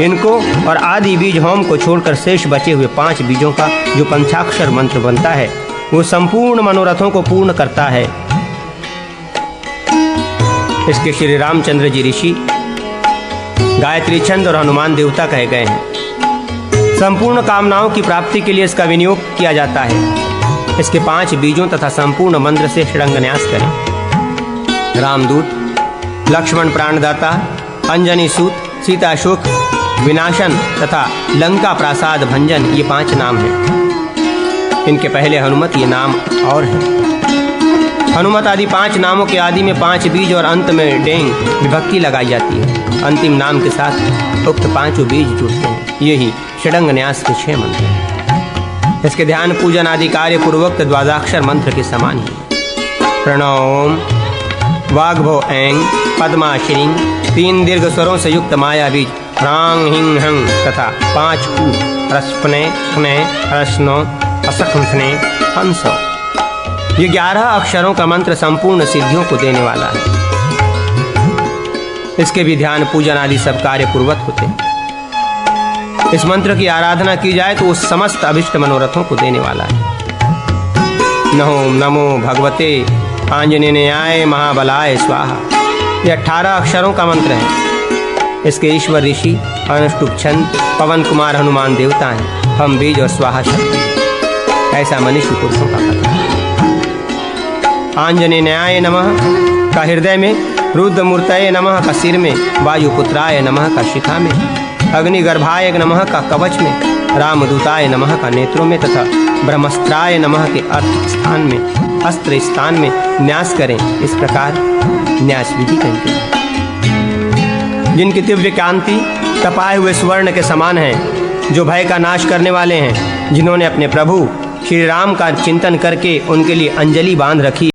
Speaker 2: इनको और आदि बीज होम को छोड़कर शेष बचे हुए 5 बीजों का जो पंचाक्षर मंत्र बनता है वो संपूर्ण मनोरथों को पूर्ण करता है। इसके श्री रामचंद्र जी ऋषि गायत्री छंद और हनुमान देवता कहे गए हैं। संपूर्ण कामनाओं की प्राप्ति के लिए इसका विनियोग किया जाता है। इसके 5 बीजों तथा संपूर्ण मंत्र से षडंगन्यास करें। रामदूत, लक्ष्मण प्राणदाता, अंजनी सूत, सीता शोक विनाशन तथा लंका प्रासाद भंजन ये 5 नाम हैं। इनके पहले हनुमत ये नाम और है। हनुमत आदि 5 नामों के आदि में 5 बीज और अंत में डेंग विभक्ति लगाई जाती है। अंतिम नाम के साथ उक्त 5 बीज जुड़ते हैं। यही षडंगन्यास के 6 मंत्र हैं। इसके ध्यान पूजन आदि कार्य पूर्वोक्त द्वादशाक्षर मंत्र के समान ही। प्रणोम वाग्भो ऐं पद्माश्रीं 3 दीर्घ स्वरों से युक्त माया बीज ह्रांग हिंग हंग तथा 5 कू रस्पने खने हर्षनो असखने हंसो। ये 11 अक्षरों का मंत्र संपूर्ण सिद्धियों को देने वाला है। इसके भी ध्यान पूजन आदि सब कार्य पूर्वक होते हैं। इस मंत्र की आराधना की जाए तो वो समस्त अभिष्ट मनोरथों को देने वाला है। नमो भगवते आंजनेयाय महाबलाय स्वाहा। ये 18 अक्षरों का मंत्र है। इसके ईश्वर ऋषि अनुष्टुप छंद पवन कुमार हनुमान देवता हैं। हम बीज और स्वाहा शक्ति। ऐसा मनीषी पुरुषों का कथन है। आंजनेयाय नमः का हृदय में, रुद्रमूर्तये नमः का सिर में, वायुपुत्राय नमः का शिखा में, अग्निगर्भाय नमः का कवच में, रामदूताय नमः का नेत्रों में तथा ब्रह्मस्त्राय नमः के अर्थ स्थान में, अस्त्र स्थान में न्यास करें। इस प्रकार न्यास विधि करते हैं। जिनकी दिव्य कांति तपाए हुए स्वर्ण के समान है, जो भय का नाश करने वाले हैं, जिन्होंने अपने प्रभु श्री राम का चिंतन करके उनके लिए अंजलि बांध रखी